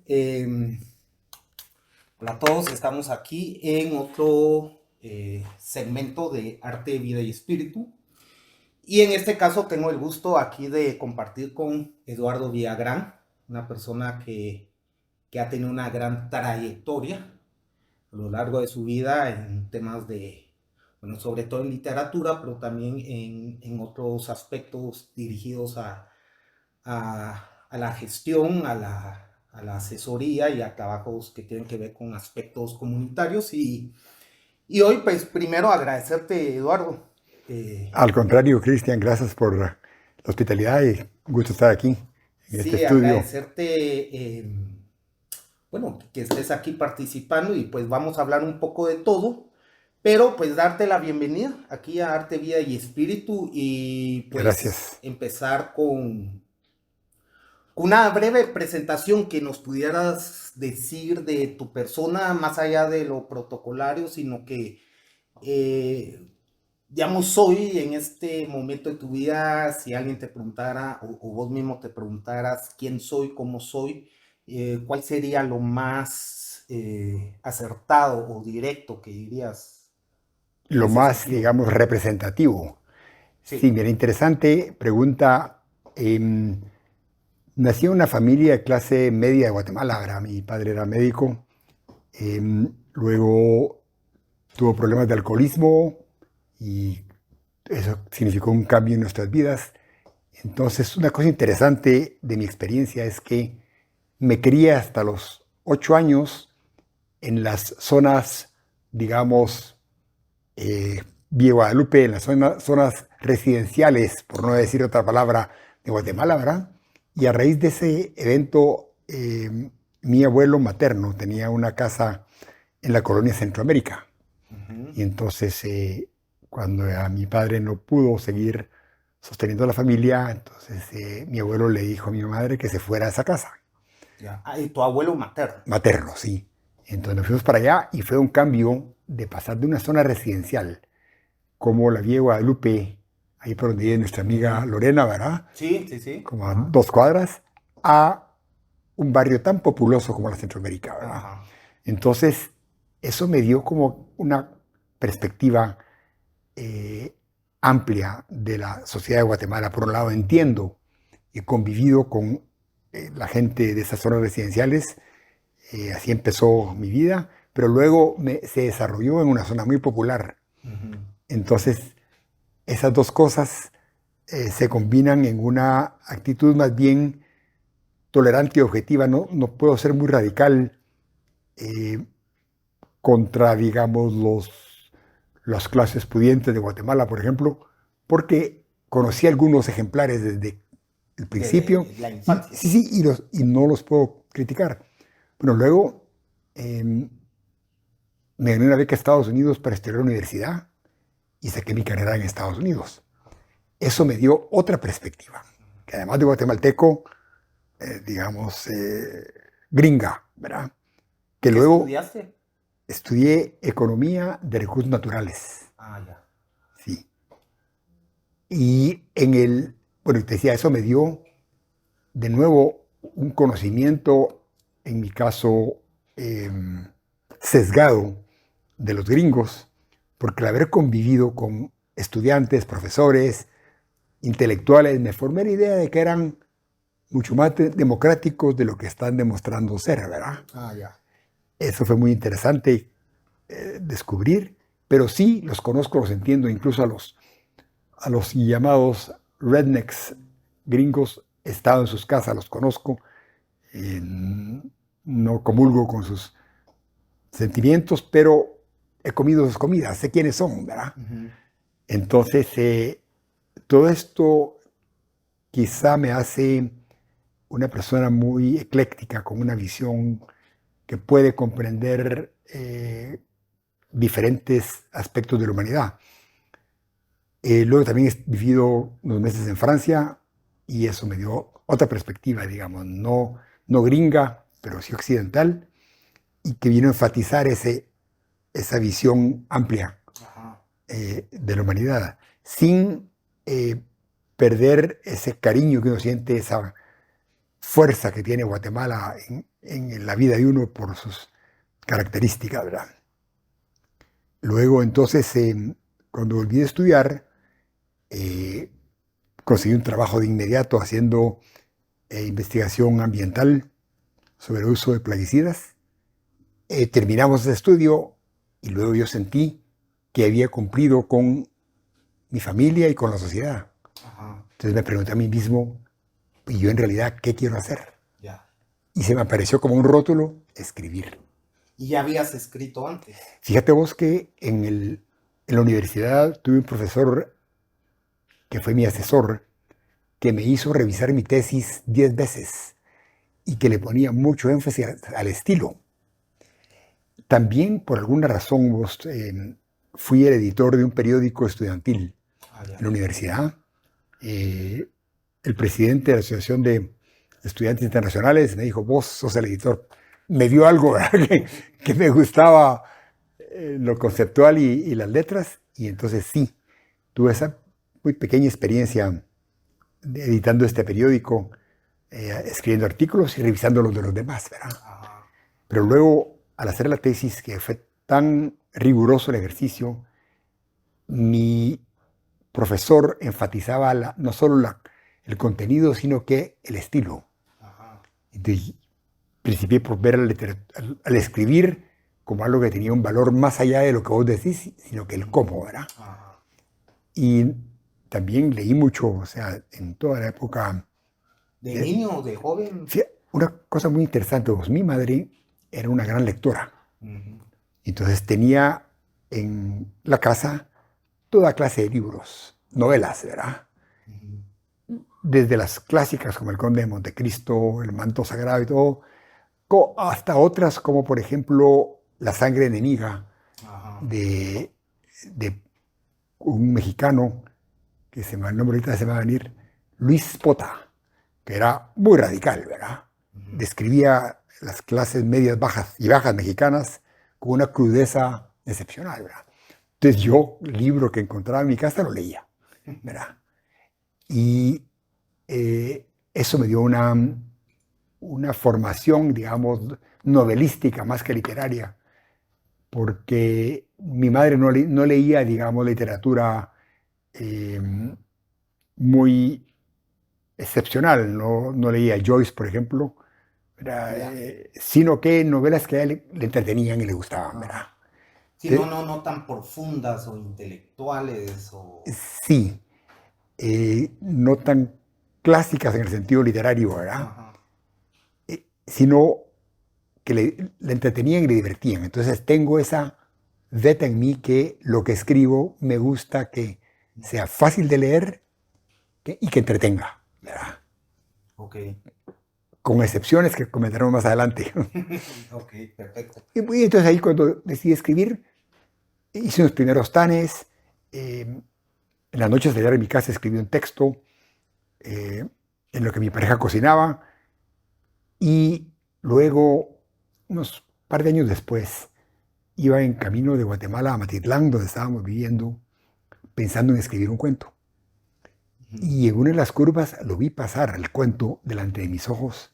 Eh, Hola a todos, estamos aquí en otro segmento de Arte, Vida y Espíritu. Y en este caso tengo el gusto aquí de compartir con Eduardo Villagrán, una persona que ha tenido una gran trayectoria a lo largo de su vida en temas de, bueno, sobre todo en literatura, pero también en otros aspectos dirigidos a la gestión, a la asesoría y a trabajos que tienen que ver con aspectos comunitarios. Y hoy, pues, primero agradecerte, Eduardo. Al contrario, Cristian, gracias por la hospitalidad y un gusto estar aquí en este Sí, estudio. agradecerte, bueno, que estés aquí participando y pues vamos a hablar un poco de todo, pero pues darte la bienvenida aquí a Arte, Vida y Espíritu y pues Gracias. empezar con una breve presentación que nos pudieras decir de tu persona, más allá de lo protocolario, sino que, eh, digamos, hoy, en este momento de tu vida, si alguien te preguntara, o vos mismo te preguntaras quién soy, cómo soy, ¿cuál sería lo más acertado o directo que dirías en Lo ese más, sentido? digamos, representativo. Sí, Sí. mira, interesante pregunta. Nací en una familia de clase media de Guatemala, ¿verdad? Mi padre era médico. Luego tuvo problemas de alcoholismo y eso significó un cambio en nuestras vidas. Entonces, una cosa interesante de mi experiencia es que me crié hasta los 8 años en las zonas, digamos, Villa Guadalupe, en las zonas residenciales, por no decir otra palabra, de Guatemala, ¿verdad? Y a raíz de ese evento, mi abuelo materno tenía una casa en la colonia Centroamérica. Ujú. Y entonces, cuando a mi padre no pudo seguir sosteniendo a la familia, entonces mi abuelo le dijo a mi madre que se fuera a esa casa. Ya. Ah, y tu abuelo materno. Materno, sí. Entonces nos fuimos para allá y fue un cambio de pasar de una zona residencial como la Vía Guadalupe, ahí por donde vive nuestra amiga Ujú. Lorena, ¿verdad? Sí, sí, sí. Como a Ajá. 2 cuadras, a un barrio tan populoso como la Centroamérica, ¿verdad? Ajá. Entonces, eso me dio como una perspectiva eh, amplia de la sociedad de Guatemala. Por un lado, entiendo, he convivido con la gente de esas zonas residenciales, así empezó mi vida, pero luego se desarrolló en una zona muy popular. Ujú. Entonces, esas dos cosas se combinan en una actitud más bien tolerante y objetiva. No, no puedo ser muy radical eh, contra, digamos, las clases pudientes de Guatemala, por ejemplo, porque conocí algunos ejemplares desde el principio De la y infancia. sí, sí, y no los puedo criticar. Bueno, luego eh, me gané una beca a Estados Unidos para estudiar en la universidad y saqué mi carrera en Estados Unidos. Eso me dio otra perspectiva, que además de guatemalteco, digamos, gringa, ¿verdad? Que ¿Qué luego estudiaste? estudié economía de recursos naturales, Ah, ya. sí. Y bueno, te decía, eso me dio de nuevo un conocimiento, en mi caso, eh, sesgado de los gringos, porque al haber convivido con estudiantes, profesores, intelectuales, me formé la idea de que eran mucho más democráticos de lo que están demostrando ser, ¿verdad? Ah, ya. Eso fue muy interesante descubrir, pero sí los conozco, los entiendo, incluso a los llamados rednecks gringos, he estado en sus casas, los conozco, eh, no comulgo con sus sentimientos, pero he comido sus comidas, sé quiénes son, ¿verdad? Ujú. Entonces, todo esto quizá me hace una persona muy ecléctica, con una visión que puede comprender diferentes aspectos de la humanidad. Luego también he vivido unos meses en Francia y eso me dio otra perspectiva, digamos, no gringa, pero sí occidental, y que vino a enfatizar esa visión amplia Ajá. de la humanidad, sin eh, perder ese cariño que uno siente, esa fuerza que tiene Guatemala en la vida de uno por sus características, ¿verdad? Luego, entonces, cuando volví a estudiar, eh, conseguí un trabajo de inmediato haciendo investigación ambiental sobre el uso de plaguicidas. Terminamos el estudio y luego yo sentí que había cumplido con mi familia y con la sociedad. Ajá. Entonces me pregunté a mí mismo, ¿y yo en realidad qué quiero hacer? Ya. Y se me apareció como un rótulo, escribir. ¿Y ya habías escrito antes? Fíjate vos que en la universidad tuve un profesor que fue mi asesor, que me hizo revisar mi tesis 10 veces y que le ponía mucho énfasis al estilo. También, por alguna razón, vos, fui el editor de un periódico estudiantil en la universidad. El presidente de la Asociación de Estudiantes Internacionales me dijo, vos sos el editor. Me dio algo, ¿verdad? que me gustaba lo conceptual y las letras, y entonces sí, tuve esa muy pequeña experiencia editando este periódico, escribiendo artículos y revisando los de los demás, ¿verdad? Ajá. Pero luego, al hacer la tesis, que fue tan riguroso el ejercicio, mi profesor enfatizaba no solo el contenido, sino que el estilo. Ajá. Entonces, principié por ver al escribir como algo que tenía un valor más allá de lo que vos decís, sino que el cómo, ¿verdad? Ajá. Y también leí mucho, o sea, en toda la época. ¿De niño, de joven? Sí, una cosa muy interesante, pues, mi madre era una gran lectora. Uh-huh. Entonces tenía en la casa toda clase de libros, novelas, ¿verdad? Uh-huh. Desde las clásicas como El Conde de Montecristo, El Manto Sagrado y todo, hasta otras como por ejemplo La Sangre Enemiga, Ajá. de un mexicano, que el nombre ahorita se me va a venir, Luis Pota, que era muy radical, ¿verdad? Uh-huh. Describía las clases medias, bajas y bajas mexicanas con una crudeza excepcional, ¿verdad? Entonces yo, el libro que encontraba en mi casa, lo leía, ¿verdad? Y eso me dio una formación, digamos, novelística más que literaria, porque mi madre no leía, digamos, literatura muy excepcional, no leía Joyce, por ejemplo, sino que novelas que a él le entretenían y le gustaban, ¿verdad? Sí, no tan profundas o intelectuales o... Sí, no tan clásicas en el sentido literario, ¿verdad? Ajá. Sino que le entretenían y le divertían. Entonces tengo esa veta en mí que lo que escribo me gusta que sea fácil de leer y que entretenga, ¿verdad? Ok. Con excepciones que comentaremos más adelante. Ok, perfecto. Y entonces ahí cuando decidí escribir, hice unos primeros tanes. En las noches de llegar a mi casa escribí un texto en lo que mi pareja cocinaba. Y luego, unos par de años después, iba en camino de Guatemala a Matitlán, donde estábamos viviendo, pensando en escribir un cuento. Y en una de las curvas lo vi pasar el cuento delante de mis ojos,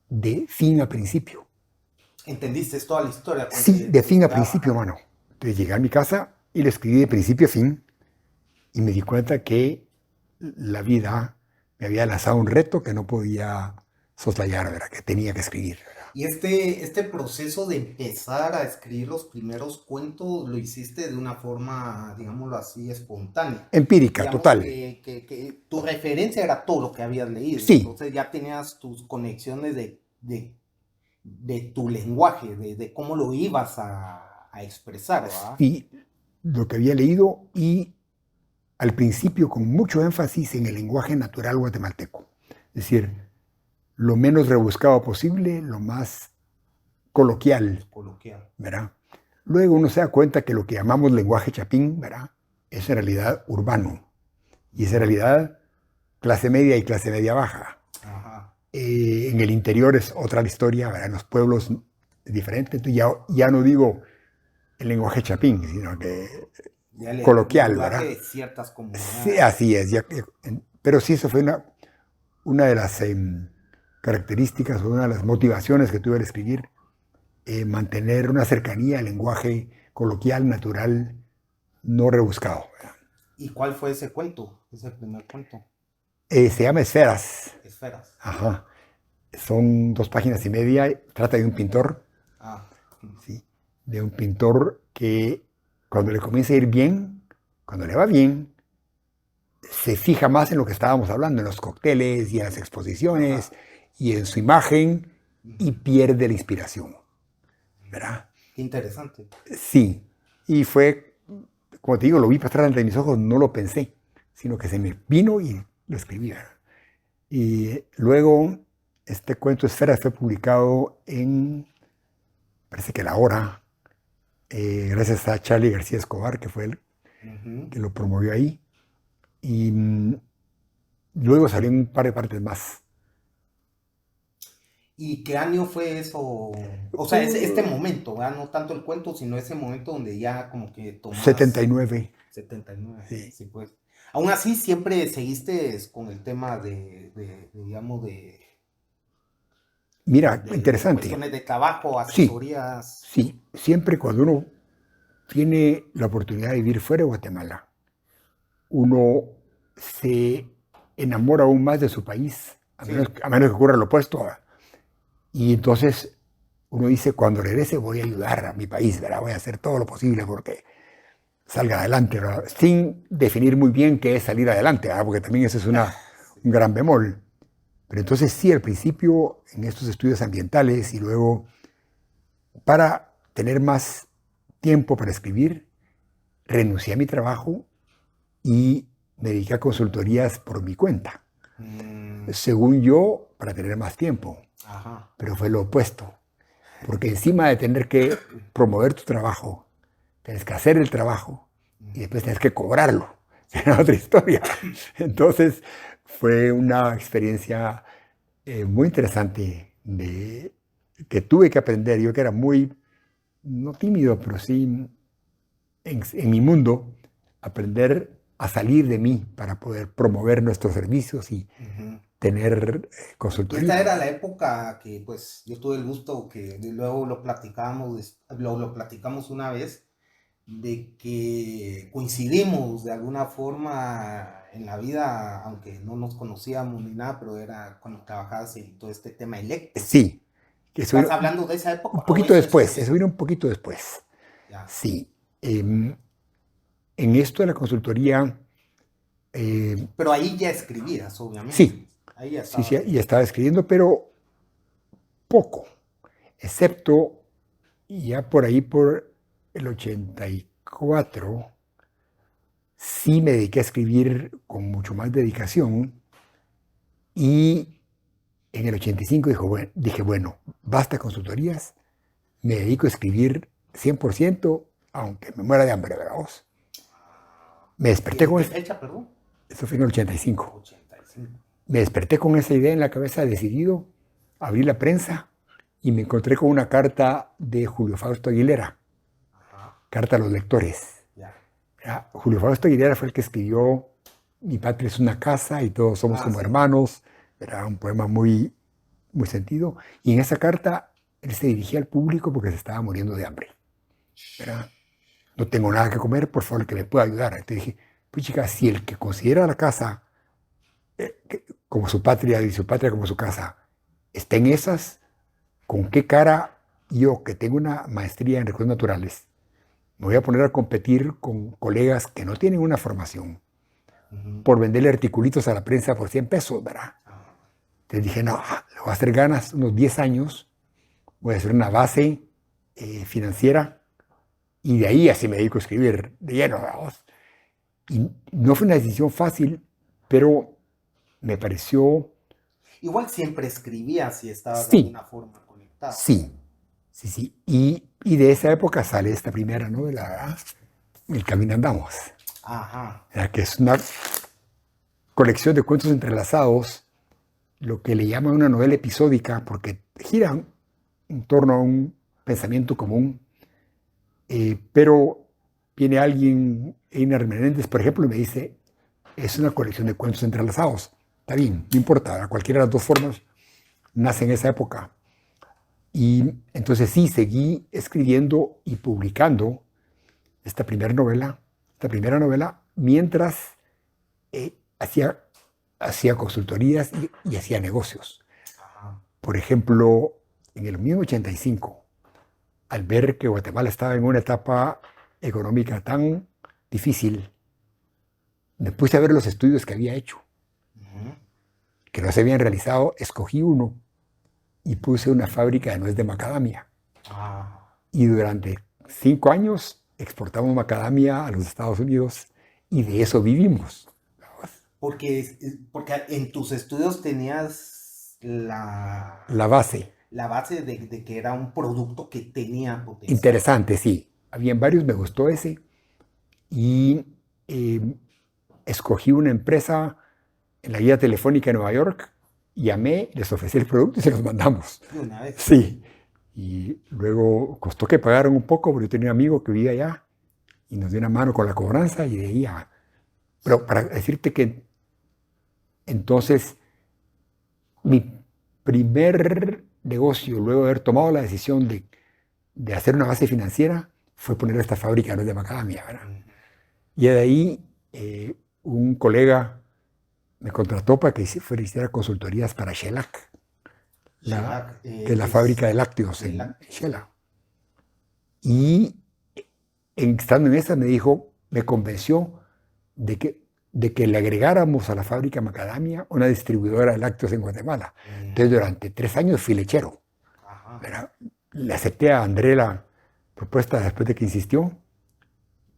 de fin a principio. ¿Entendiste toda la historia? Sí, de fin a principio, mano. Entonces llegué a mi casa y lo escribí de principio a fin y me di cuenta que la vida me había lanzado un reto que no podía soslayar, ¿verdad? Que tenía que escribir, ¿verdad? Y este proceso de empezar a escribir los primeros cuentos lo hiciste de una forma, digámoslo así, espontánea. Empírica, Digamos total. que tu referencia era todo lo que habías leído. Sí. Entonces ya tenías tus conexiones de tu lenguaje, de cómo lo ibas a expresar, ¿verdad? Sí, lo que había leído y al principio con mucho énfasis en el lenguaje natural guatemalteco. Es decir, lo menos rebuscado posible, lo más coloquial, ¿verdad? Luego uno se da cuenta que lo que llamamos lenguaje chapín, ¿verdad? Es en realidad urbano. Y es en realidad clase media y clase media baja. Ajá. En el interior es otra la historia, ¿verdad? En los pueblos es diferente. Entonces ya no digo el lenguaje chapín, sino que coloquial, ¿verdad? De ciertas comunidades. Sí, así es. Pero sí, eso fue una de las características o una de las motivaciones que tuve al escribir, mantener una cercanía al lenguaje coloquial, natural, no rebuscado. ¿Y cuál fue ese cuento? Ese primer cuento. Se llama Esferas. Esferas. Ajá. Son 2 páginas y media. Trata de un pintor. Ah. ¿Sí? De un pintor que cuando le comienza a ir bien, cuando le va bien, se fija más en lo que estábamos hablando, en los cócteles y en las exposiciones y en su imagen, y pierde la inspiración. ¿Verdad? Qué interesante. Sí. Y fue, como te digo, lo vi pasar ante mis ojos, no lo pensé, sino que se me vino y lo escribí. ¿Verdad? Y luego, este cuento Esfera fue publicado en, parece que La Hora, gracias a Charlie García Escobar, que fue el que lo promovió ahí. Y luego salió en un par de partes más. ¿Y qué año fue eso? O sea, este momento, ¿verdad? No tanto el cuento, sino ese momento donde ya como que tomás... 79. 79, Sí. sí, pues. Aún así, siempre seguiste con el tema digamos, Mira, de interesante. cuestiones de trabajo, asesorías. Sí, siempre cuando uno tiene la oportunidad de vivir fuera de Guatemala, uno se enamora aún más de su país, a menos que ocurra lo opuesto. Y entonces uno dice, cuando regrese voy a ayudar a mi país, ¿verdad? Voy a hacer todo lo posible porque salga adelante, ¿verdad? Sin definir muy bien qué es salir adelante, ¿verdad? Porque también eso es un gran bemol. Pero entonces sí, al principio en estos estudios ambientales y luego para tener más tiempo para escribir, renuncié a mi trabajo y me dediqué a consultorías por mi cuenta. Según yo, para tener más tiempo. Ajá. Pero fue lo opuesto. Porque encima de tener que promover tu trabajo, tienes que hacer el trabajo y después tienes que cobrarlo. Era otra historia. Entonces fue una experiencia muy interesante que tuve que aprender. Yo que era muy, no tímido, pero sí en mi mundo, aprender a salir de mí para poder promover nuestros servicios y tener consultoría. Esta era la época que pues yo tuve el gusto que luego lo platicamos una vez, de que coincidimos de alguna forma en la vida, aunque no nos conocíamos ni nada, pero era cuando trabajabas en todo este tema eléctrico. Sí. ¿Estás hablando de esa época? Un poquito después, eso vino un poquito después. Ya. Sí. En esto de la consultoría... pero ahí ya escribías, obviamente. Sí. Ahí ya estaba. Sí, ya estaba escribiendo, pero poco. Excepto ya por ahí, por el 84, sí me dediqué a escribir con mucho más dedicación. Y en el 85 dije, bueno, basta consultorías, me dedico a escribir 100%, aunque me muera de hambre, ¿verdad vos? Me desperté con... ¿Qué fecha, perdón? Eso fue en el 85. 85. Me desperté con esa idea en la cabeza, decidido, abrí la prensa y me encontré con una carta de Julio Fausto Aguilera. Ajá. Carta a los lectores. Ya. Julio Fausto Aguilera fue el que escribió Mi patria es una casa y todos somos como hermanos. Era un poema muy, muy sentido. Y en esa carta él se dirigía al público porque se estaba muriendo de hambre. ¿Verdad? No tengo nada que comer, por favor, que me pueda ayudar. Entonces dije, pues chica, si el que considera la casa como su patria y su patria como su casa está en esas, ¿con qué cara yo, que tengo una maestría en recursos naturales, me voy a poner a competir con colegas que no tienen una formación por venderle articulitos a la prensa por 100 pesos, ¿verdad? Entonces dije, no, le voy a hacer ganas unos 10 años, voy a hacer una base financiera y de ahí así me dedico a escribir de lleno, ¿verdad? Y no fue una decisión fácil, pero me pareció... Igual siempre escribías y estabas de alguna forma conectado. Sí. Y de esa época sale esta primera novela, El Camino Andamos. Ajá. Que es una colección de cuentos entrelazados, lo que le llaman una novela episódica, porque giran en torno a un pensamiento común, pero viene alguien, Einar Menéndez, por ejemplo, y me dice, es una colección de cuentos entrelazados. Está bien, no importa, a cualquiera de las dos formas nace en esa época. Y entonces sí, seguí escribiendo y publicando esta primera novela, mientras hacía consultorías y hacía negocios. Ajá. Por ejemplo, en el 1985, al ver que Guatemala estaba en una etapa económica tan difícil, me puse a ver los estudios que había hecho, Ujú. que no se habían realizado, escogí uno y puse una fábrica de nuez de macadamia. Ah, Y durante 5 años exportamos macadamia a los Estados Unidos y de eso vivimos. porque en tus estudios tenías La base, la base de que era un producto que tenía potencial. interesante, sí. Habían varios, me gustó ese. Y eh, escogí una empresa en la guía telefónica de Nueva York, llamé, les ofrecí el producto y se los mandamos. De una vez. Sí. Y luego costó que pagaran un poco, porque yo tenía un amigo que vivía allá y nos dio una mano con la cobranza y de ahí a... Pero para decirte que entonces mi primer negocio, luego de haber tomado la decisión de hacer una base financiera, fue poner esta fábrica de nuez de macadamia, ¿verdad? Ujú. Y de ahí un colega me contrató para que hiciera consultorías para Shellac, Shellac, que es la fábrica de lácteos de en lácteos. Shela. Y estando en esa me dijo, me convenció de que le agregáramos a la fábrica macadamia una distribuidora de lácteos en Guatemala. Entonces durante 3 años fui lechero. Ajá. ¿Verdad? Le acepté a André la propuesta después de que insistió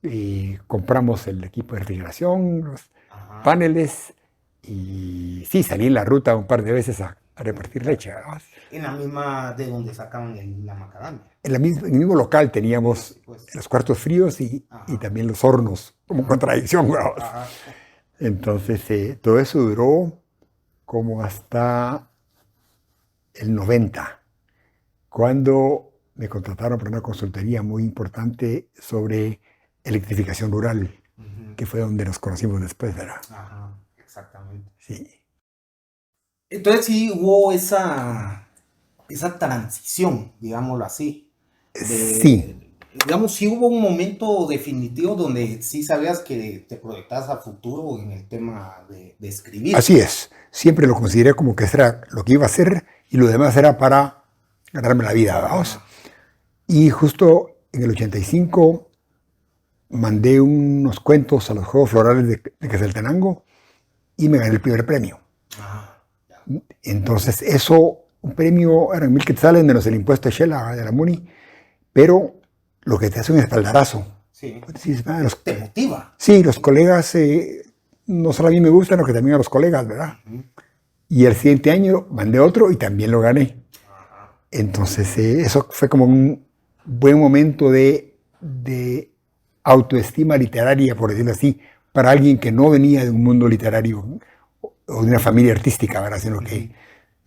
y compramos el equipo de refrigeración, los Ajá. paneles y sí, salí en la ruta un par de veces a repartir leche. ¿Verdad? En la misma de donde sacaban la macadamia. En el mismo local teníamos Pues. los cuartos fríos y Ajá. también los hornos, como contradicción. ¿Verdad? Ajá. Entonces, todo eso duró como hasta el 90, cuando me contrataron para una consultoría muy importante sobre electrificación rural, Ujú. que fue donde nos conocimos después, ¿verdad? Ajá, exactamente. Sí. Entonces sí hubo esa transición, digámoslo así. Sí, Digamos, sí hubo un momento definitivo donde sí sabías que te proyectabas a futuro en el tema de escribir. así es. Siempre lo consideré como que eso era lo que iba a hacer y lo demás era para ganarme la vida, vamos. Ajá. Y justo en el 85 mandé unos cuentos a los Juegos Florales de Quetzaltenango y me gané el primer premio. Ah, ya. Entonces, eso, un premio, eran 1,000 quetzales menos el impuesto de Shela, de la MUNI, pero lo que te hace un espaldarazo. Sí. Pues decís, Te motiva. sí, los colegas, no solo a mí me gustan, sino que también a los colegas, ¿verdad? Ujú. Y el siguiente año mandé otro y también lo gané. Ajá. Entonces, eso fue como un buen momento de autoestima literaria, por decirlo así, para alguien que no venía de un mundo literario o de una familia artística, ¿verdad? Sino que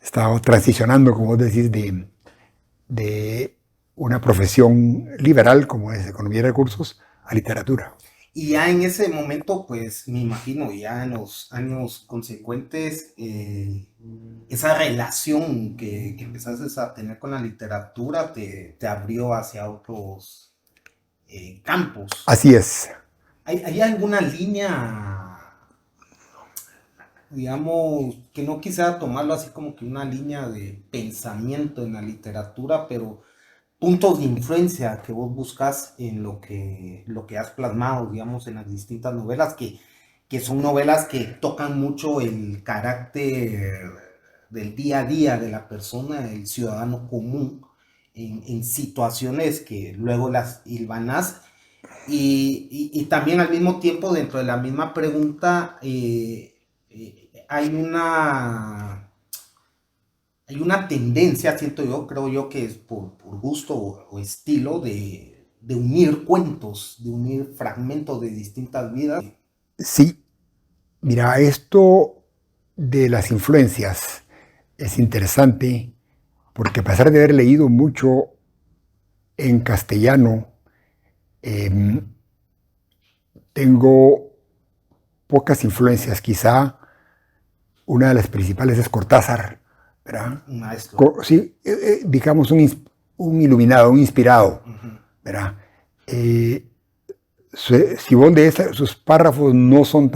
estaba transicionando, como vos decís, de una profesión liberal como es economía y recursos a literatura. Y ya en ese momento, pues me imagino, ya en los años consecuentes, esa relación que empezaste a tener con la literatura te abrió hacia otros campos. Así es. ¿Hay alguna línea, digamos, que no quisiera tomarlo así como que una línea de pensamiento en la literatura, pero puntos de influencia que vos buscas en lo que has plasmado, digamos, en las distintas novelas, que son novelas que tocan mucho el carácter del día a día de la persona, del ciudadano común, en situaciones que luego las hilvanas y también al mismo tiempo dentro de la misma pregunta hay una tendencia, siento yo, creo yo que es por gusto o estilo de unir cuentos, de unir fragmentos de distintas vidas. Sí, mira, esto de las influencias es interesante porque a pesar de haber leído mucho en castellano, eh, tengo pocas influencias. Quizá una de las principales es Cortázar, ¿verdad? Un maestro. Sí, digamos un iluminado, un inspirado, ¿verdad? Si vos lees sus párrafos no son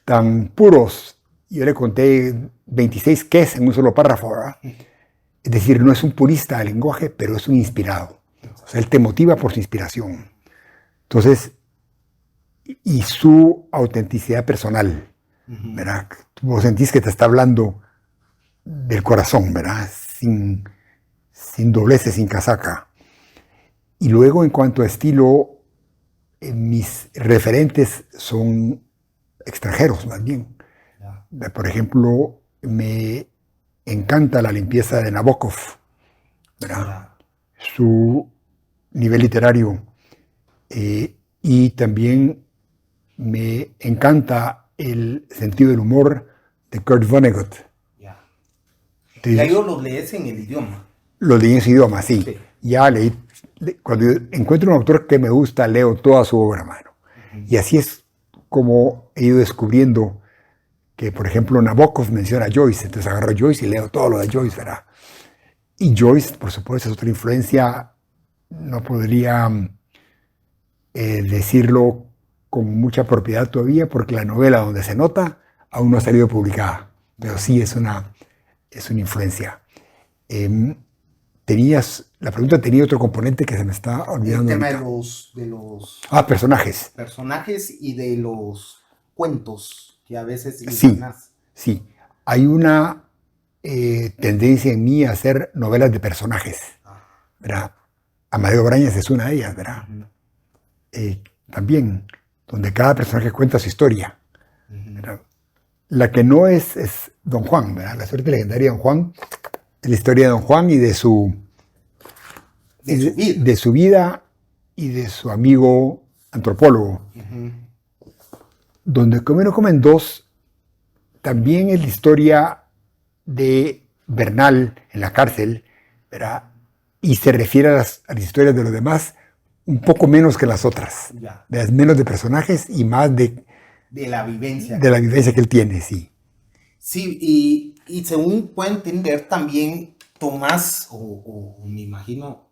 tan puros. Yo le conté 26 qués en un solo párrafo, ¿verdad? Es decir, no es un purista del lenguaje, pero es un inspirado. O sea, él te motiva por su inspiración. Entonces, y su autenticidad personal, ¿verdad? Vos sentís que te está hablando del corazón, ¿verdad? Sin dobleces, sin casaca. Y luego, en cuanto a estilo, mis referentes son extranjeros, más bien. Por ejemplo, me encanta la limpieza de Nabokov, ¿verdad? Su nivel literario. Y también me encanta el sentido del humor de Kurt Vonnegut. Y ahí lo lees en el idioma. Lo leí en su idioma, sí. Ya leí. Cuando encuentro un autor que me gusta, leo toda su obra, mano. Y así es como he ido descubriendo que, por ejemplo, Nabokov menciona a Joyce, entonces agarro a Joyce y leo todo lo de Joyce, ¿verdad? Y Joyce, por supuesto, es otra influencia, no podría decirlo con mucha propiedad todavía, porque la novela donde se nota aún no ha salido publicada, pero sí es una influencia. La pregunta tenía otro componente que se me está olvidando. El tema de los personajes. Personajes y de los cuentos que a veces Sí. Hay una tendencia en mí a hacer novelas de personajes, ¿verdad? Amadeo Brañas es una de ellas, ¿verdad? También, donde cada personaje cuenta su historia. La que no es Don Juan, ¿verdad? La suerte legendaria de Don Juan es la historia de Don Juan y de su vida y de su amigo antropólogo. Donde Come no comen dos también es la historia de Bernal en la cárcel, ¿verdad? Y se refiere a las historias de los demás un poco menos que las otras. Menos de personajes y más de la vivencia. De la vivencia que él tiene, sí. Sí, y según puedo entender también, Tomás, o me imagino,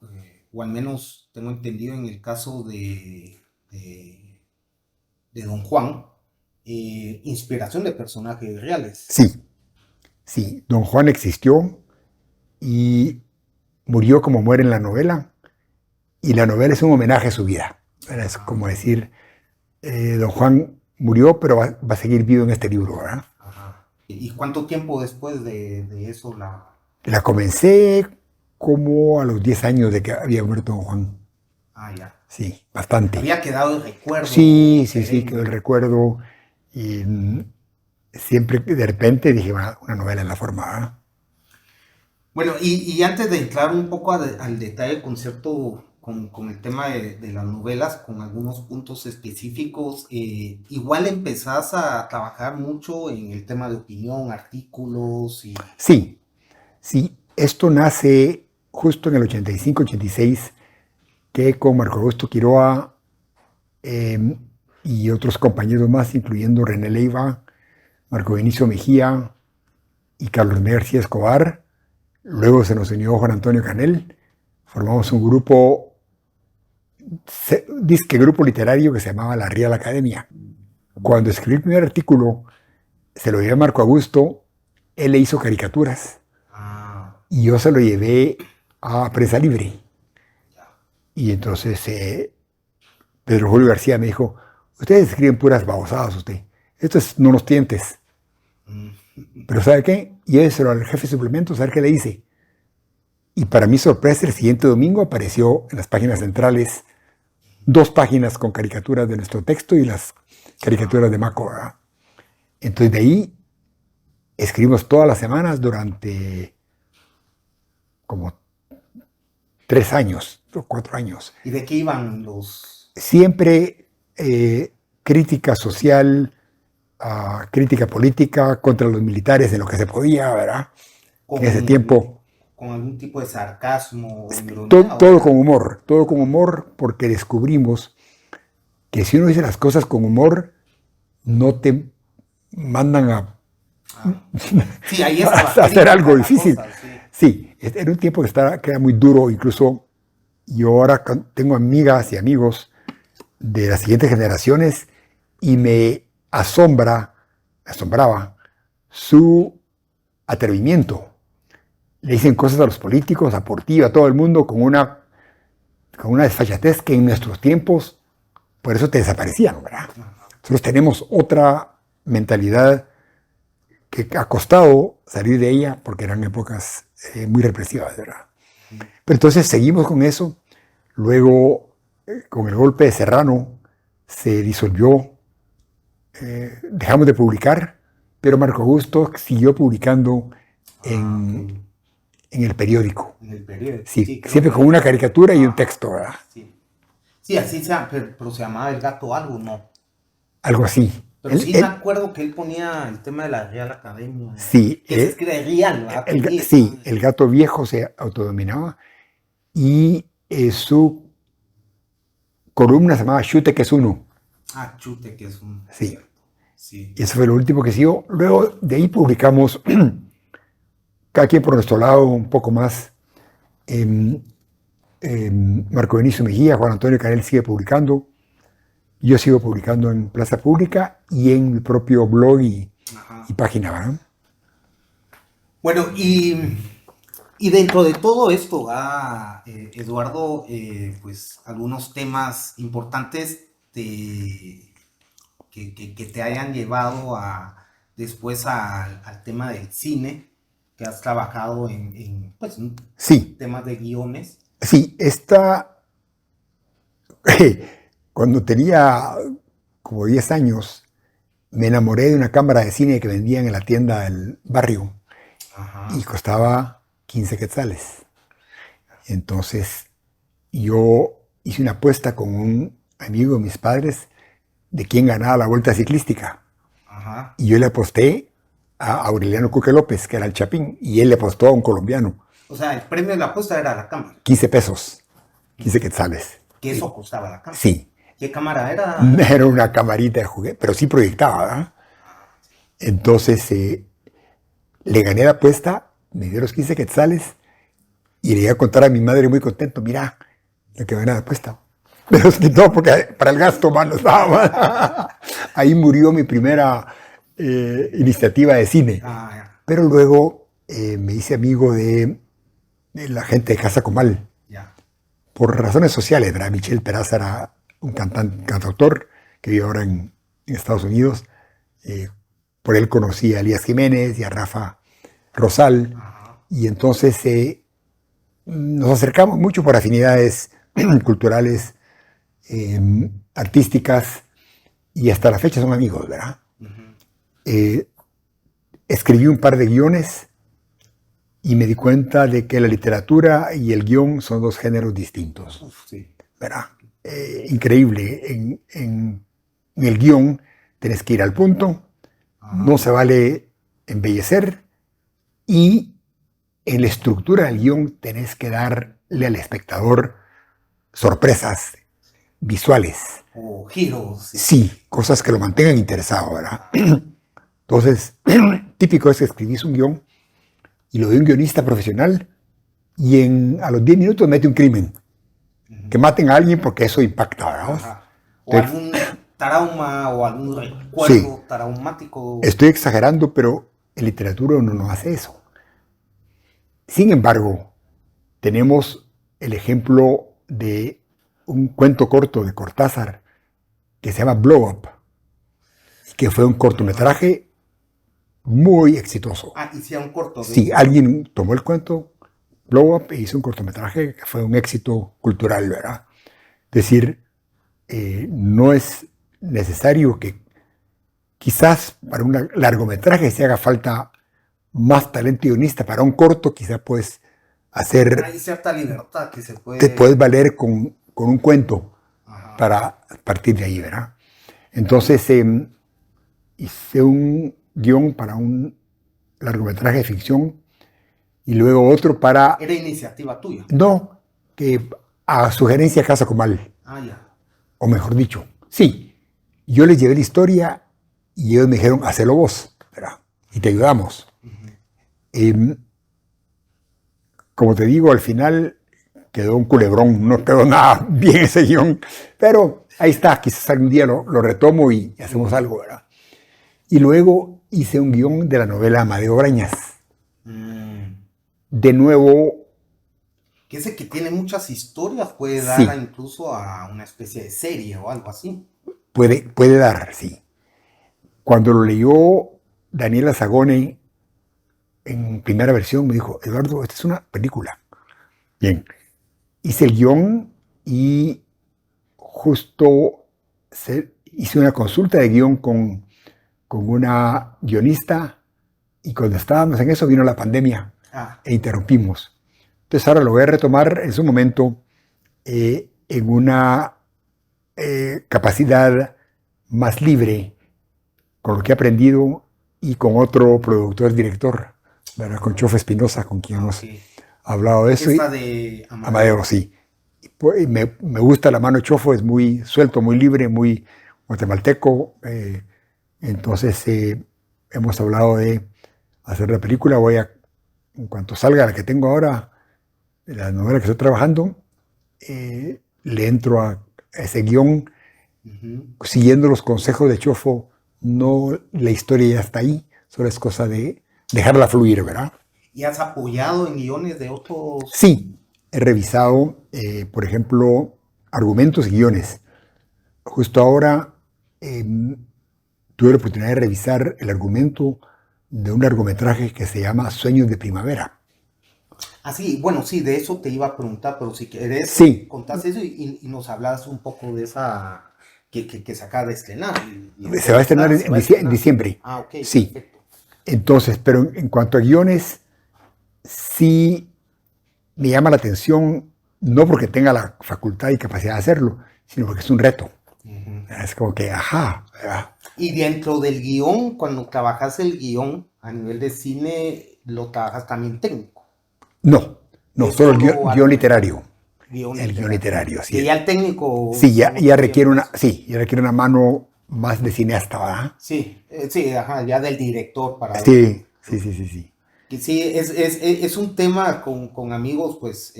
o al menos tengo entendido en el caso de Don Juan, inspiración de personajes reales. Sí. Don Juan existió y murió como muere en la novela. Y la novela es un homenaje a su vida. Es como decir, Don Juan murió, pero va a seguir vivo en este libro, ¿verdad? ¿Y cuánto tiempo después de eso la comencé como a los 10 años de que había muerto Don Juan. Ya. Sí, bastante. Había quedado el recuerdo. Sí, quedó el recuerdo. Y siempre, de repente, dije, una novela en la forma, ¿verdad? Bueno, y antes de entrar un poco al detalle con el tema de las novelas, con algunos puntos específicos, igual empezás a trabajar mucho en el tema de opinión, artículos y... Sí, esto nace justo en el 85-86, que con Marco Augusto Quiroa y otros compañeros más, incluyendo René Leiva, Marco Vinicio Mejía y Carlos Miguel García Escobar, luego se nos unió Juan Antonio Canel, formamos un grupo literario que se llamaba La Real Academia. Cuando escribí el primer artículo, se lo llevé a Marco Augusto, él le hizo caricaturas y yo se lo llevé a Prensa Libre. Y entonces Pedro Julio García me dijo, ustedes escriben puras babosadas usted, esto no los tientes. Pero ¿sabe qué? Lléveselo al jefe de suplementos a ver qué le dice. Y para mi sorpresa, el siguiente domingo apareció en las páginas centrales 2 páginas con caricaturas de nuestro texto y las caricaturas de Maco, ¿verdad? Entonces de ahí escribimos todas las semanas durante como 3 años o 4 años. ¿Y de qué iban los...? Siempre crítica social, crítica política contra los militares en lo que se podía, ¿verdad? En ese tiempo. ¿Con algún tipo de sarcasmo? Todo con humor, porque descubrimos que si uno dice las cosas con humor, no te mandan a Sí, ahí estaba hacer algo crítica la difícil. cosa, sí. Sí, era un tiempo que era muy duro, incluso yo ahora tengo amigas y amigos de las siguientes generaciones y me asombraba su atrevimiento. Le dicen cosas a los políticos, a Portillo, a todo el mundo, con una desfachatez que en nuestros tiempos, por eso te desaparecían, ¿verdad? Nosotros tenemos otra mentalidad que ha costado salir de ella porque eran épocas muy represivas, ¿verdad? Pero entonces seguimos con eso. Luego, con el golpe de Serrano, se disolvió, dejamos de publicar, pero Marco Augusto siguió publicando en el periódico. En el periódico. Sí, siempre con una caricatura y un texto, ¿verdad? Sí, sí así pero se llamaba El Gato algo, ¿no? Algo así. Pero sí me acuerdo que él ponía el tema de la Real Academia. Sí. Que se escribe Real, ¿verdad? Sí, el Gato Viejo se autodominaba y su columna se llamaba Chute, que es uno. Chute, que es un... Sí. Sí. Y eso fue lo último que siguió. Luego de ahí publicamos, cada quien por nuestro lado, un poco más. Marco Benicio Mejía, Juan Antonio Canel sigue publicando. Yo sigo publicando en Plaza Pública y en mi propio blog y página, ¿verdad? Bueno, y dentro de todo esto, Eduardo, pues algunos temas importantes que te hayan llevado después al tema del cine, que has trabajado en temas de guiones. Sí, cuando tenía como 10 años, me enamoré de una cámara de cine que vendían en la tienda del barrio. Y costaba 15 quetzales. Entonces, yo hice una apuesta con un amigo de mis padres de quién ganaba la vuelta ciclística. Y yo le aposté a Aureliano Cuque López, que era el Chapín, y él le apostó a un colombiano. O sea, el premio de la apuesta era la cámara. 15 pesos, 15 quetzales. ¿Que eso costaba la cámara? Sí. ¿Qué cámara era? Era una camarita de juguete, pero sí proyectaba, ¿verdad? Entonces, le gané la apuesta, me dio los 15 quetzales y le iba a contar a mi madre muy contento, mira, lo que gané la apuesta. Pero es que no, porque para el gasto más no estaba. Ahí murió mi primera iniciativa de cine. Pero luego me hice amigo de la gente de Casa Comal. Por razones sociales, ¿verdad? Michel Peraza era un cantautor que vive ahora en Estados Unidos. Por él conocí a Elías Jiménez y a Rafa Rosal. Y entonces nos acercamos mucho por afinidades culturales, artísticas, y hasta la fecha son amigos, ¿verdad? Escribí un par de guiones y me di cuenta de que la literatura y el guión son dos géneros distintos, ¿verdad? Increíble. En el guión tenés que ir al punto, no se vale embellecer, y en la estructura del guión tenés que darle al espectador sorpresas visuales. O giros. Sí, cosas que lo mantengan interesado, ¿verdad? Entonces, típico es que escribís un guión y lo de un guionista profesional y a los 10 minutos mete un crimen. Que maten a alguien porque eso impacta, ¿verdad? O algún trauma o algún recuerdo traumático. Estoy exagerando, pero en literatura uno no hace eso. Sin embargo, tenemos el ejemplo de un cuento corto de Cortázar que se llama Blow Up, que fue un cortometraje muy exitoso. Hicieron un corto. Sí, alguien tomó el cuento Blow Up e hizo un cortometraje que fue un éxito cultural, ¿verdad? Es decir, no es necesario que quizás para un largometraje se haga falta más talento guionista. Para un corto quizás puedes hacer... Hay cierta libertad que se puede... Te puedes valer con un cuento para partir de ahí, ¿verdad? Entonces hice un guión para un largometraje de ficción y luego otro para... ¿Era iniciativa tuya? No, que a sugerencia de Casa Comal. O mejor dicho, sí. Yo les llevé la historia y ellos me dijeron, hacelo vos, ¿verdad? y te ayudamos. Ujú. Como te digo, al final quedó un culebrón, no quedó nada bien ese guión, pero ahí está, quizás algún día lo retomo y hacemos algo, ¿verdad? Y luego hice un guión de la novela Amadeo Brañas. Mm. De nuevo, Que ese que tiene muchas historias puede dar sí, incluso a una especie de serie o algo así. puede dar, sí. Cuando lo leyó Daniela Zagone en primera versión, me dijo, Eduardo, esta es una película. Bien, hice el guión y justo hice una consulta de guión con una guionista y cuando estábamos en eso vino la pandemia Ah, e interrumpimos. Entonces ahora lo voy a retomar en su momento en una capacidad más libre con lo que he aprendido y con otro productor, director, ¿verdad? Con Chofo Espinosa, con quien hemos ok. hablado de eso. Esta de Amadeo, sí. Pues, me gusta la mano de Chofo, es muy suelto, muy libre, muy guatemalteco. Entonces hemos hablado de hacer la película. En cuanto salga la que tengo ahora, la novela que estoy trabajando, le entro a ese guión Ujú. siguiendo los consejos de Chofo. No, la historia ya está ahí, solo es cosa de dejarla fluir, ¿verdad? ¿Y has apoyado en guiones de otros? Sí, he revisado, por ejemplo, argumentos y guiones. Justo ahora tuve la oportunidad de revisar el argumento de un largometraje que se llama Sueños de Primavera. Ah, sí, bueno, sí, de eso te iba a preguntar, pero si querés, Sí, contás eso y nos hablas un poco de esa que se acaba de estrenar. se va a estrenar Se va a en estrenar. diciembre. Ah, ok, Sí, perfecto. entonces, pero en cuanto a guiones, sí me llama la atención, no porque tenga la facultad y capacidad de hacerlo, sino porque es un reto. Ujú. Es como que, ajá, ¿verdad? Y dentro del guión, cuando trabajas el guión a nivel de cine, lo trabajas también técnico. No, no, Es solo el solo guión argumental, literario. guión El guión literario. literario, sí. Que ya el técnico Sí, son ya otros requiere 100 una, pesos. sí, ya requiere una mano más de cineasta, ¿verdad? Sí, sí, ajá, ya del director para Sí, verlo. sí, sí, sí, sí. Que sí, es un tema con amigos, pues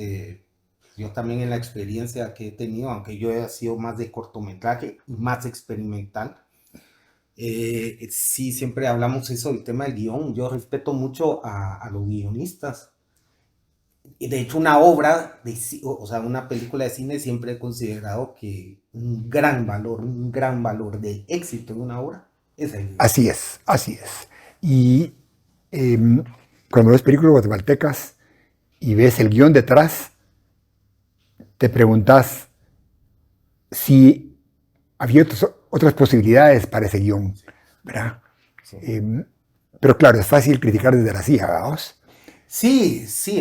yo también en la experiencia que he tenido, aunque yo he sido más de cortometraje y más experimental, sí, siempre hablamos eso del tema del guión. Yo respeto mucho a los guionistas. Y de hecho, una obra, o sea, una película de cine siempre he considerado que un gran valor de éxito de una obra es el guión. Así es, así es. Y em, cuando ves películas guatemaltecas y ves el guión detrás, te preguntas si había otras posibilidades para ese guión, ¿verdad? Sí. Pero claro, es fácil criticar desde la silla, ¿vamos? Sí, sí,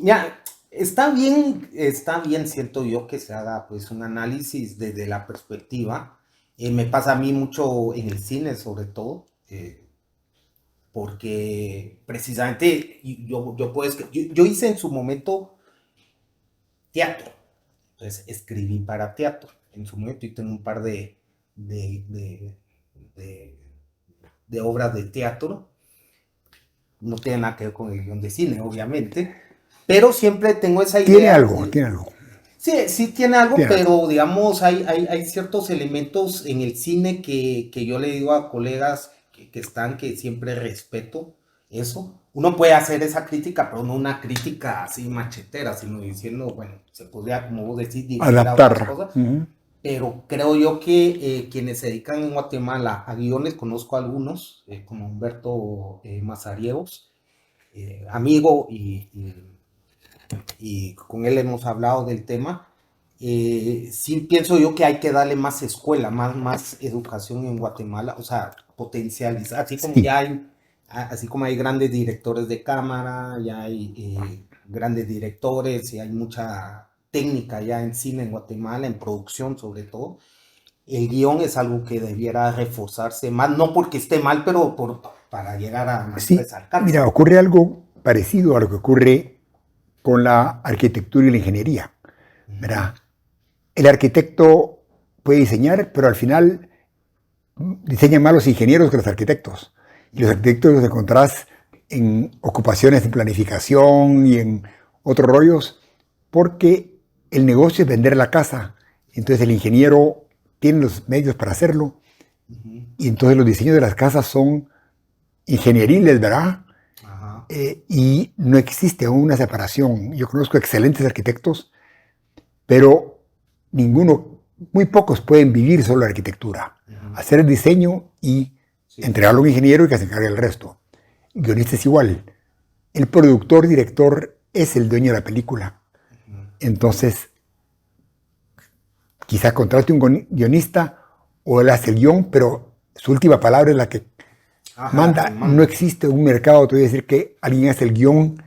ya, está bien, siento yo, que se haga pues un análisis desde la perspectiva. Me pasa a mí mucho en el cine, sobre todo, porque precisamente yo hice en su momento teatro, entonces escribí para teatro en su momento y tengo un par de, de, de- de obras de teatro. No tiene nada que ver con el guión de cine, obviamente, pero siempre tengo esa Tiene idea. algo, tiene algo, Sí, sí tiene algo, tiene algo. pero digamos, hay ciertos elementos en el cine que yo le digo a colegas que siempre respeto eso. Uno puede hacer esa crítica, pero no una crítica así machetera, sino diciendo, bueno, se podría, como vos decís, dirigir a otras Adaptar. cosas, Ujú. pero creo yo que quienes se dedican en Guatemala a guiones, conozco algunos, como Humberto Mazariegos, amigo y con él hemos hablado del tema. Sí pienso yo que hay que darle más escuela, más educación en Guatemala, o sea, potencializar, Sí, así como hay grandes directores de cámara, ya hay grandes directores y hay mucha técnica ya en cine en Guatemala, en producción sobre todo. El guión es algo que debiera reforzarse más, no porque esté mal, pero para llegar a mayores sí. alcances. Mira, ocurre algo parecido a lo que ocurre con la arquitectura y la ingeniería, Ujú. ¿verdad? El arquitecto puede diseñar, pero al final diseñan más los ingenieros que los arquitectos. Y los arquitectos los encontrás en ocupaciones en planificación y en otros rollos, porque el negocio es vender la casa. Entonces el ingeniero tiene los medios para hacerlo, Ujú. y entonces los diseños de las casas son ingenieriles, ¿verdad? Ajá. Y no existe aún una separación. Yo conozco excelentes arquitectos, pero ninguno, muy pocos pueden vivir solo la arquitectura, Ujú. hacer el diseño y Sí. entregarlo a un ingeniero y que se encargue del resto. Guionista es igual. El productor, director es el dueño de la película. Ujú. Entonces, quizá contrate un guionista o él hace el guión, pero su última palabra es la que Ajá, la que manda. No manda. existe un mercado, te voy a decir, que alguien hace el guión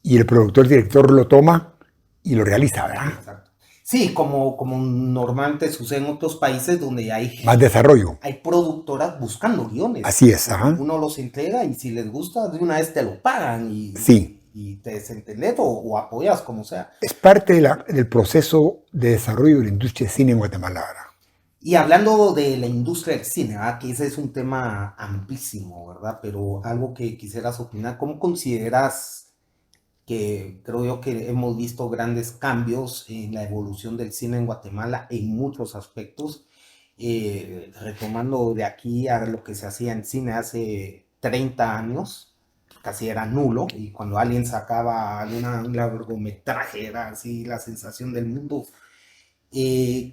y el productor, director lo toma y lo realiza, ¿verdad? Exacto. Sí, como normalmente sucede en otros países donde Más desarrollo. hay productoras buscando guiones. Así es, ajá. Uno los entrega y si les gusta, de una vez te lo pagan Sí. y te desentendés o apoyas, como sea. Es parte del proceso de desarrollo de la industria de cine en Guatemala, ¿verdad? Y hablando de la industria del cine, ¿verdad? Que ese es un tema amplísimo, ¿verdad? Pero algo que quisieras opinar, ¿cómo consideras que creo yo que hemos visto grandes cambios en la evolución del cine en Guatemala en muchos aspectos, retomando de aquí a lo que se hacía en cine hace 30 años, casi era nulo, y cuando alguien sacaba un largometraje era así la sensación del mundo.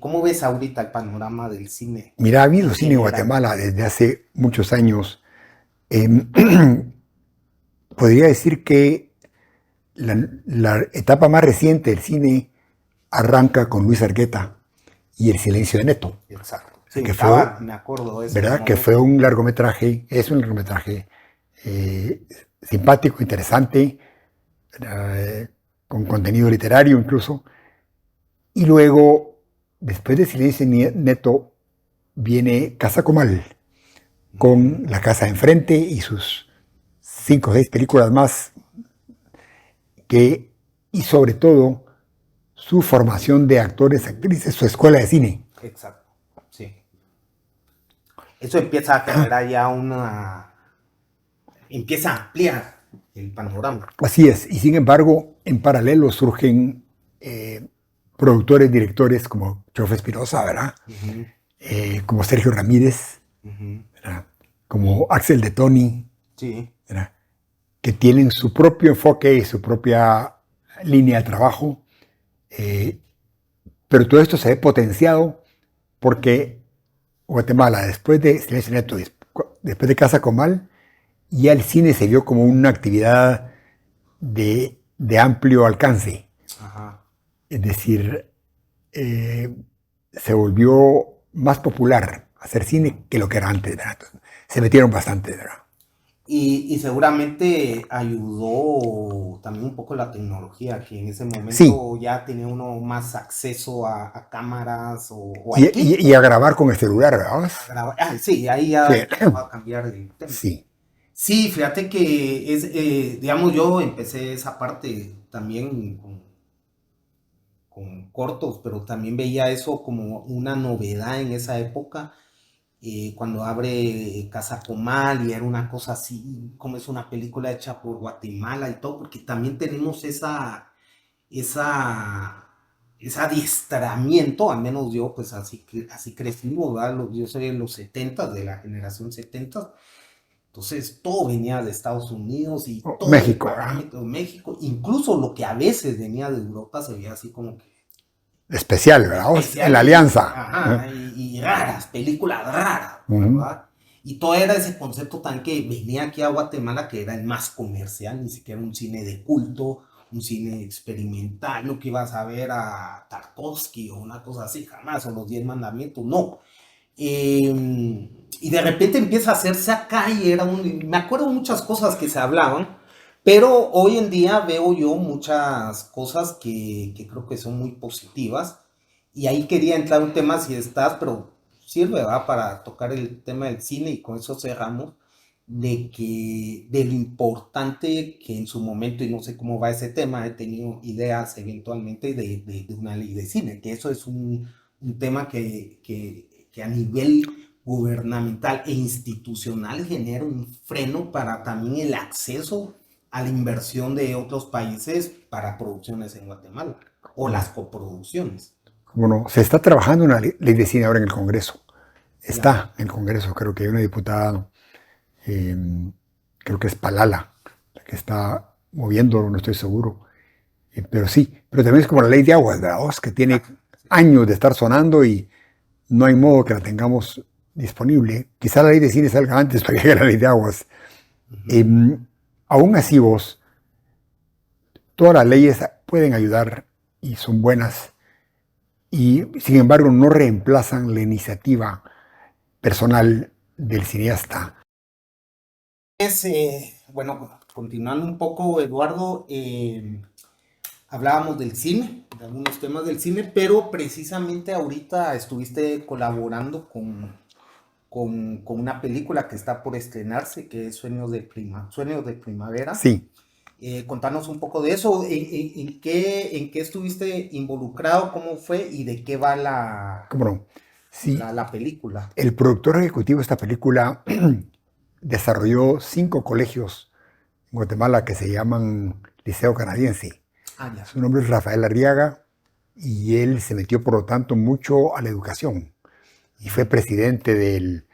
¿Cómo ves ahorita el panorama del cine Mira, ha en habido cine en general? Guatemala desde hace muchos años. Eh, Podría decir que la etapa más reciente del cine arranca con Luis Argueta y El silencio de Neto, Exacto. Sí, que fue, me acuerdo de ese ¿verdad? Que fue momento. un largometraje, es un largometraje eh, simpático, interesante, con contenido literario incluso. Y luego, después de Silencio Neto, viene Casa Comal, Ujú. con La Casa de Enfrente y sus 5 o 6 películas más, que, y sobre todo su formación de actores, actrices, su escuela de cine. Exacto, sí. Eso empieza a generar ya empieza a ampliar el panorama. Así es, y sin embargo, en paralelo surgen eh, productores, directores como Chofe Espinosa, ¿verdad? Ujú, Como Sergio Ramírez, ujú. ¿verdad? Como Axel de Tony, Sí, ¿verdad? Que tienen su propio enfoque y su propia línea de trabajo, eh, pero todo esto se ve potenciado porque Guatemala, después de Silencio Neto, después de Casa Comal, ya el cine se vio como una actividad de amplio alcance. ajá. Es decir, se volvió más popular hacer Ujú. cine que lo que era antes, ¿verdad? Se metieron bastante, ¿verdad? Y seguramente ayudó también un poco la tecnología, que en ese Sí, momento ya tenía uno más acceso a cámaras o a y a equipo grabar con el celular, ¿verdad? a grabar. Ah, sí, ahí Sí, ya empezó a cambiar el tema. sí. Sí, fíjate que es, digamos, yo empecé esa parte también con cortos, pero también veía eso como una novedad en esa época, cuando abre Casa Comal y era una cosa así, como es una película hecha por Guatemala y todo, porque también tenemos esa, ese adiestramiento, al menos yo, pues así, así crecimos, ¿verdad? Yo soy de los 70, de la generación 70. Entonces todo venía de Estados Unidos y Oh, todo el México, ¿verdad? parámetro de México, incluso lo que a veces venía de Europa se veía así como que Especial, ¿verdad? En especial la alianza. ajá, y raras, películas raras, Ujú. ¿verdad? Y todo era ese concepto tan que venía aquí a Guatemala, que era el más comercial, ni siquiera un cine de culto, un cine experimental, no que ibas a ver a Tarkovsky o una cosa así, jamás, o los 10 mandamientos, no. Y de repente empieza a hacerse acá y era me acuerdo muchas cosas que se hablaban, pero hoy en día veo yo muchas cosas que creo que son muy positivas. Y ahí quería entrar un tema si estás, pero sirve, ¿verdad? Para tocar el tema del cine y con eso cerramos, de lo importante que en su momento, y no sé cómo va ese tema, he tenido ideas eventualmente de una ley de cine, que eso es un tema que a nivel gubernamental e institucional genera un freno para también el acceso a la inversión de otros países para producciones en Guatemala o las coproducciones. Bueno, se está trabajando una ley de cine ahora en el Congreso. Ya. Está en el Congreso, creo que hay una diputada, eh, creo que es Palala, la que está moviéndolo, no estoy seguro. Pero sí, pero también es como la ley de aguas, ¿verdad? Que tiene años de estar sonando y no hay modo que la tengamos disponible. Quizá la ley de cine salga antes para que llegue la ley de aguas. Aún así vos, todas las leyes pueden ayudar y son buenas y sin embargo no reemplazan la iniciativa personal del cineasta. Bueno, continuando un poco, Eduardo, hablábamos del cine, de algunos temas del cine, pero precisamente ahorita estuviste colaborando con una película que está por estrenarse, que es Sueños de Primavera. Sí. Contanos un poco de eso, en qué estuviste involucrado, cómo fue y de qué va ¿Cómo no? Sí. la película. El productor ejecutivo de esta película desarrolló 5 colegios en Guatemala que se llaman Liceo Canadiense. Ya. Su nombre es Rafael Arriaga y él se metió por lo tanto mucho a la educación y fue presidente de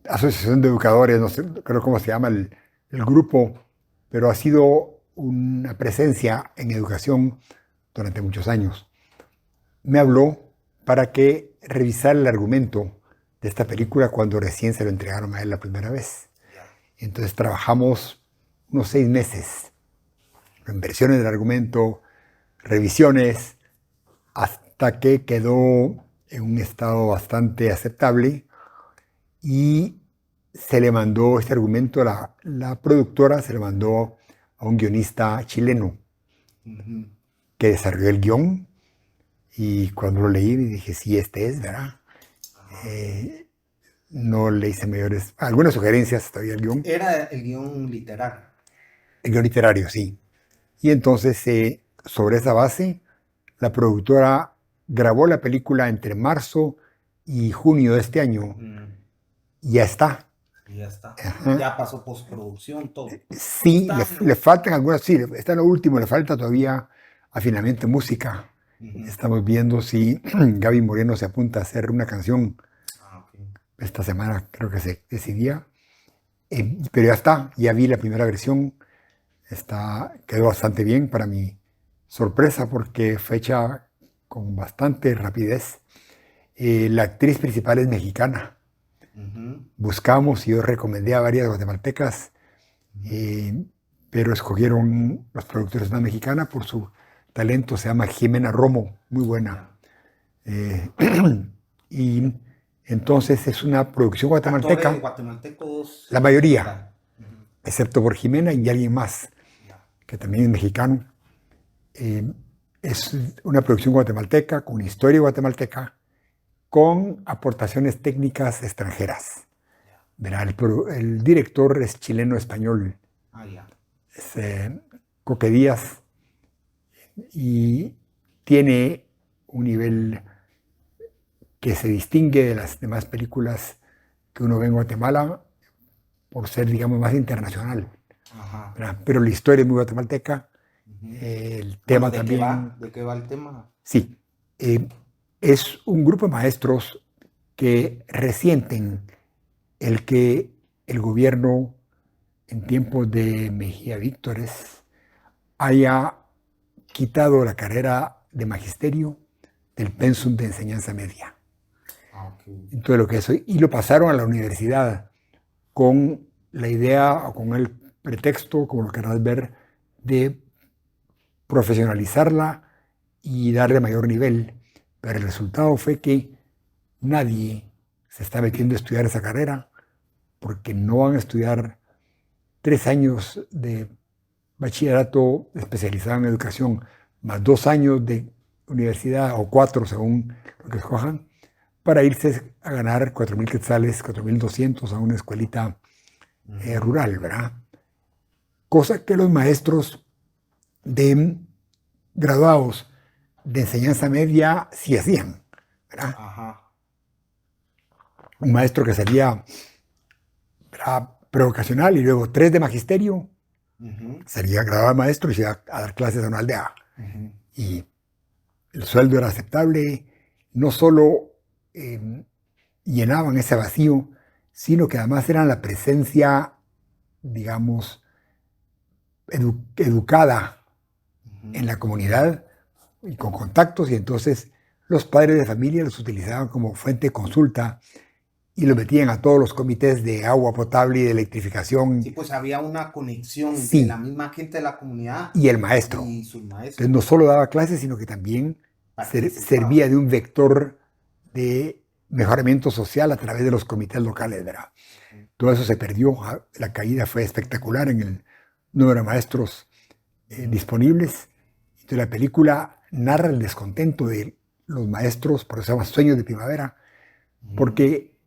Asociación de Educadores, no sé, creo cómo se llama el grupo, pero ha sido una presencia en educación durante muchos años. Me habló para que revisara el argumento de esta película cuando recién se lo entregaron a él la primera vez. Entonces trabajamos unos 6 meses en versiones del argumento, revisiones, hasta que quedó en un estado bastante aceptable y se le mandó este argumento, la productora se le mandó a un guionista chileno que desarrolló el guión y cuando lo leí me dije, sí, este es, ¿verdad? No le hice algunas sugerencias todavía el guión. Era el guión literario. El guión literario, sí. Y entonces, sobre esa base, la productora grabó la película entre marzo y junio de este año. Y ya está. Ya está. Ajá. Ya pasó postproducción, todo. Sí, le faltan algunas, sí, está en lo último, le falta todavía afinamiento de música. Estamos viendo si Gaby Moreno se apunta a hacer una canción. Esta semana creo que se decidía. Pero ya está, ya vi la primera versión. Quedó bastante bien para mi sorpresa porque fue hecha con bastante rapidez. La actriz principal es mexicana. Buscamos y yo recomendé a varias guatemaltecas, pero escogieron los productores una mexicana por su talento. Se llama Jimena Romo, muy buena. Y entonces es una producción guatemalteca. Guatemaltecos. La mayoría, excepto por Jimena y alguien más, que también es mexicano. Es una producción guatemalteca, con historia guatemalteca, con aportaciones técnicas extranjeras. Verá, el director es chileno-español. Es Coque Díaz y tiene un nivel que se distingue de las demás películas que uno ve en Guatemala por ser, digamos, más internacional. Pero la historia es muy guatemalteca. El tema también. ¿De qué va el tema? Sí. Es un grupo de maestros que resienten el que el gobierno en tiempos de Mejía Víctores haya quitado la carrera de magisterio del pensum de enseñanza media. Entonces, lo que es, y lo pasaron a la universidad con la idea o con el pretexto, como lo querrás ver, de profesionalizarla y darle mayor nivel. Pero el resultado fue que nadie se está metiendo a estudiar esa carrera porque no van a estudiar 3 años de bachillerato especializado en educación, más 2 años de universidad o 4 según lo que escojan, para irse a ganar 4,000 quetzales, 4,200 a una escuelita rural, ¿verdad? Cosa que los maestros de graduados de enseñanza media sí hacían, ¿verdad? un maestro que salía prevocacional y luego 3 de magisterio, salía graduado de maestro y se iba a dar clases a una aldea. Y el sueldo era aceptable, no solo llenaban ese vacío, sino que además eran la presencia, digamos, educada en la comunidad y con contactos, y entonces los padres de familia los utilizaban como fuente de consulta y los metían a todos los comités de agua potable y de electrificación. Sí, pues había una conexión Sí. entre la misma gente de la comunidad Y el maestro. y sus maestros. Entonces no solo daba clases, sino que también servía de un vector de mejoramiento social a través de los comités locales, ¿verdad? Todo eso se perdió, la caída fue espectacular en el número de maestros disponibles. Entonces la película narra el descontento de los maestros, por eso se llama Sueños de Primavera, porque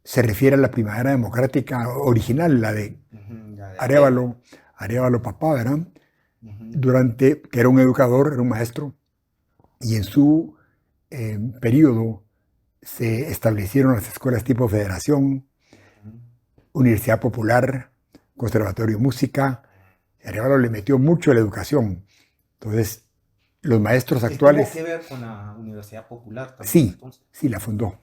se refiere a la primavera democrática original, la de Arévalo Papá, ¿verdad? Que era un educador, era un maestro, y en su periodo se establecieron las escuelas tipo federación, Universidad Popular, Conservatorio de Música. Arévalo le metió mucho a la educación. Entonces, los maestros actuales... ¿Tuvo que ver con la Universidad Popular también? Sí, entonces? Sí, la fundó.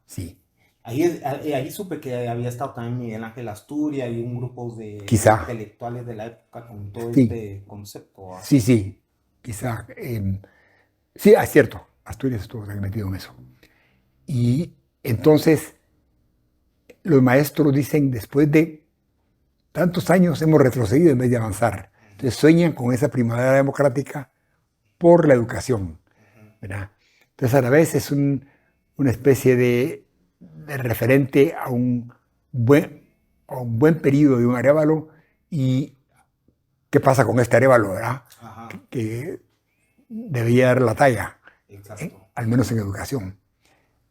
Sí. Ahí supe que había estado también Miguel Ángel Asturias y un grupo de intelectuales de la época con todo este concepto. Sí, quizá. Sí, es cierto, Asturias estuvo metido en eso. Y entonces los maestros dicen, después de tantos años hemos retrocedido en vez de avanzar. Entonces sueñan con esa primavera democrática por la educación, ¿verdad? Entonces a la vez es una especie de referente a un buen periodo de un Arévalo y qué pasa con este Arévalo, ¿verdad? Que debía dar la talla, al menos en educación.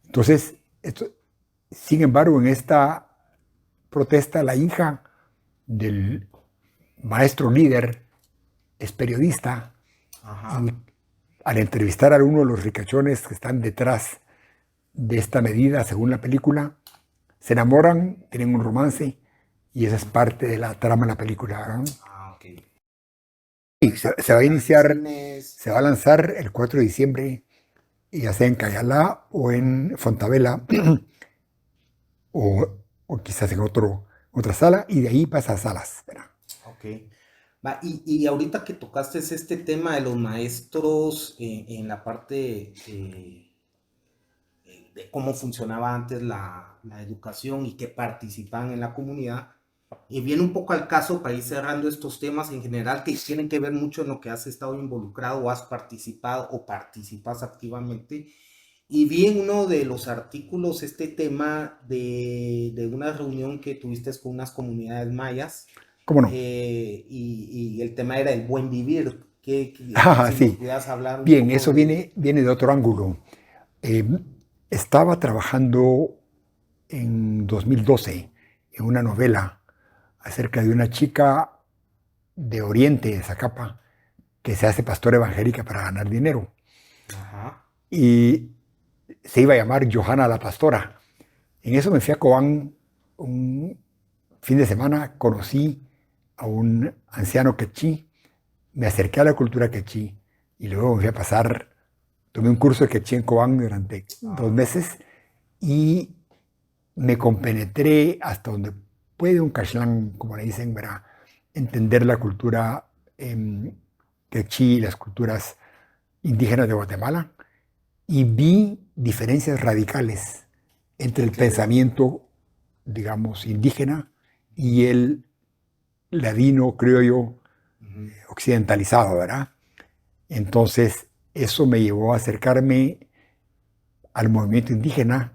Entonces, sin embargo, en esta protesta, la hija del maestro líder es periodista. Y al entrevistar a uno de los ricachones que están detrás de esta medida, según la película, se enamoran, tienen un romance, y esa es parte de la trama de la película, ¿verdad? Y se va a iniciar, se va a lanzar el 4 de diciembre, ya sea en Cayalá o en Fontavela, o quizás en otra sala, y de ahí pasa a salas, ¿verdad? Y ahorita que tocaste este tema de los maestros en la parte de cómo funcionaba antes la educación y que participaban en la comunidad, viene un poco al caso para ir cerrando estos temas en general que tienen que ver mucho en lo que has estado involucrado o has participado o participas activamente. Y vi en uno de los artículos este tema de una reunión que tuviste con unas comunidades mayas. ¿Cómo no? Y el tema era el buen vivir. Si sí. pudieras hablar un Bien, poco eso viene de otro ángulo. Estaba trabajando en 2012 en una novela acerca de una chica de Oriente, de Zacapa, que se hace pastora evangélica para ganar dinero. Y se iba a llamar Johanna la Pastora. En eso me fui a Cobán un fin de semana, conocí a un anciano quechí, me acerqué a la cultura quechí y luego me fui a pasar, tomé un curso de quechí en Cobán durante 2 meses y me compenetré hasta donde puede un caxlán, como le dicen, ¿verdad? Entender la cultura quechí y las culturas indígenas de Guatemala, y vi diferencias radicales entre el pensamiento, digamos, indígena y el ladino, criollo, occidentalizado, ¿verdad? Entonces, eso me llevó a acercarme al movimiento indígena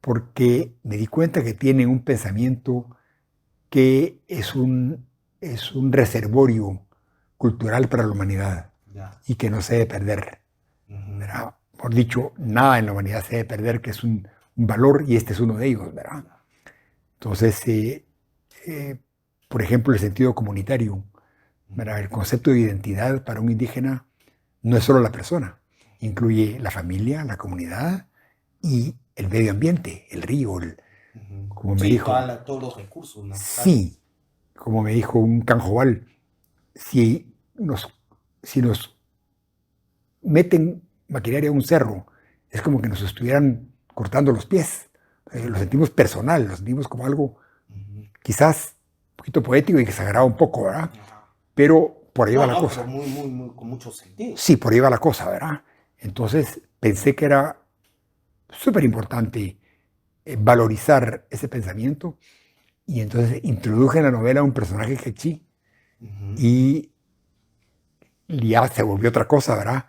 porque me di cuenta que tienen un pensamiento que es un reservorio cultural para la humanidad y que no se debe perder. ¿Verdad? Por dicho, nada en la humanidad se debe perder, que es un valor, y este es uno de ellos, ¿verdad? Entonces, por ejemplo, el sentido comunitario, ¿verdad? El concepto de identidad para un indígena no es solo la persona, incluye la familia, la comunidad y el medio ambiente, el río, como me Sí, dijo, todos los recursos naturales. sí, como me dijo un canjobal, si nos, si nos meten maquinaria a un cerro, es como que nos estuvieran cortando los pies. Lo sentimos personal, lo sentimos como algo Ujú. quizás un poquito poético y exagerado un poco, ¿verdad? Ajá. Pero por ahí va No, la no, pero cosa. muy, muy, muy, con mucho sentido. Sí, por ahí va la cosa, ¿verdad? Entonces pensé que era súper importante valorizar ese pensamiento y entonces introduje en la novela un personaje quechí Ujú. y ya se volvió otra cosa, ¿verdad?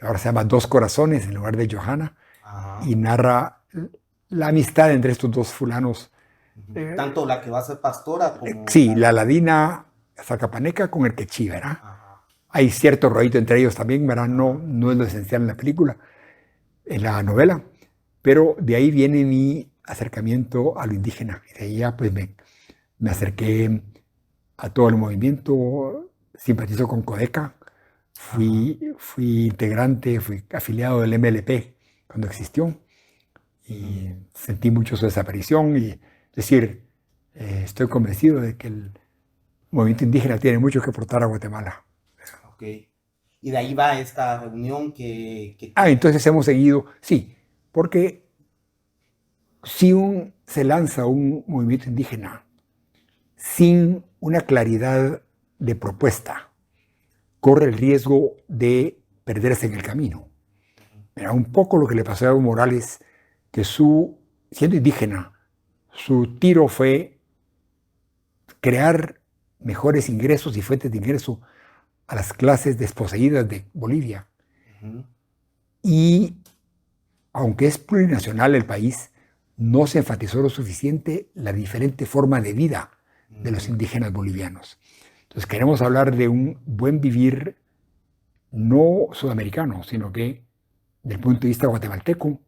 Ahora se llama Dos Corazones en lugar de Johanna Ajá. y narra la amistad entre estos dos fulanos. Ujú. Eh, Tanto la que va a ser pastora como sí, la... la ladina zacapaneca con el quechí, ¿verdad? Ajá. Hay cierto rollito entre ellos también, ¿verdad? No, Ajá. no es lo esencial en la película, en la novela, pero de ahí viene mi acercamiento a lo indígena. Y de ahí ya pues me acerqué a todo el movimiento, simpatizo con Codeca, Ajá. fui integrante, fui afiliado del MLP cuando existió Ujú. y sentí mucho su desaparición y decir, estoy convencido de que el movimiento indígena tiene mucho que aportar a Guatemala. Ok. Y de ahí va esta reunión que Ah, tiene. entonces hemos seguido, sí, porque si se lanza un movimiento indígena sin una claridad de propuesta, corre el riesgo de perderse en el camino. Era un poco lo que le pasó a Evo Morales, que siendo indígena, su tiro fue crear mejores ingresos y fuentes de ingreso a las clases desposeídas de Bolivia. Ujú. Y aunque es plurinacional el país, no se enfatizó lo suficiente la diferente forma de vida de los Ujú. indígenas bolivianos. Entonces queremos hablar de un buen vivir no sudamericano, sino que del punto de vista guatemalteco.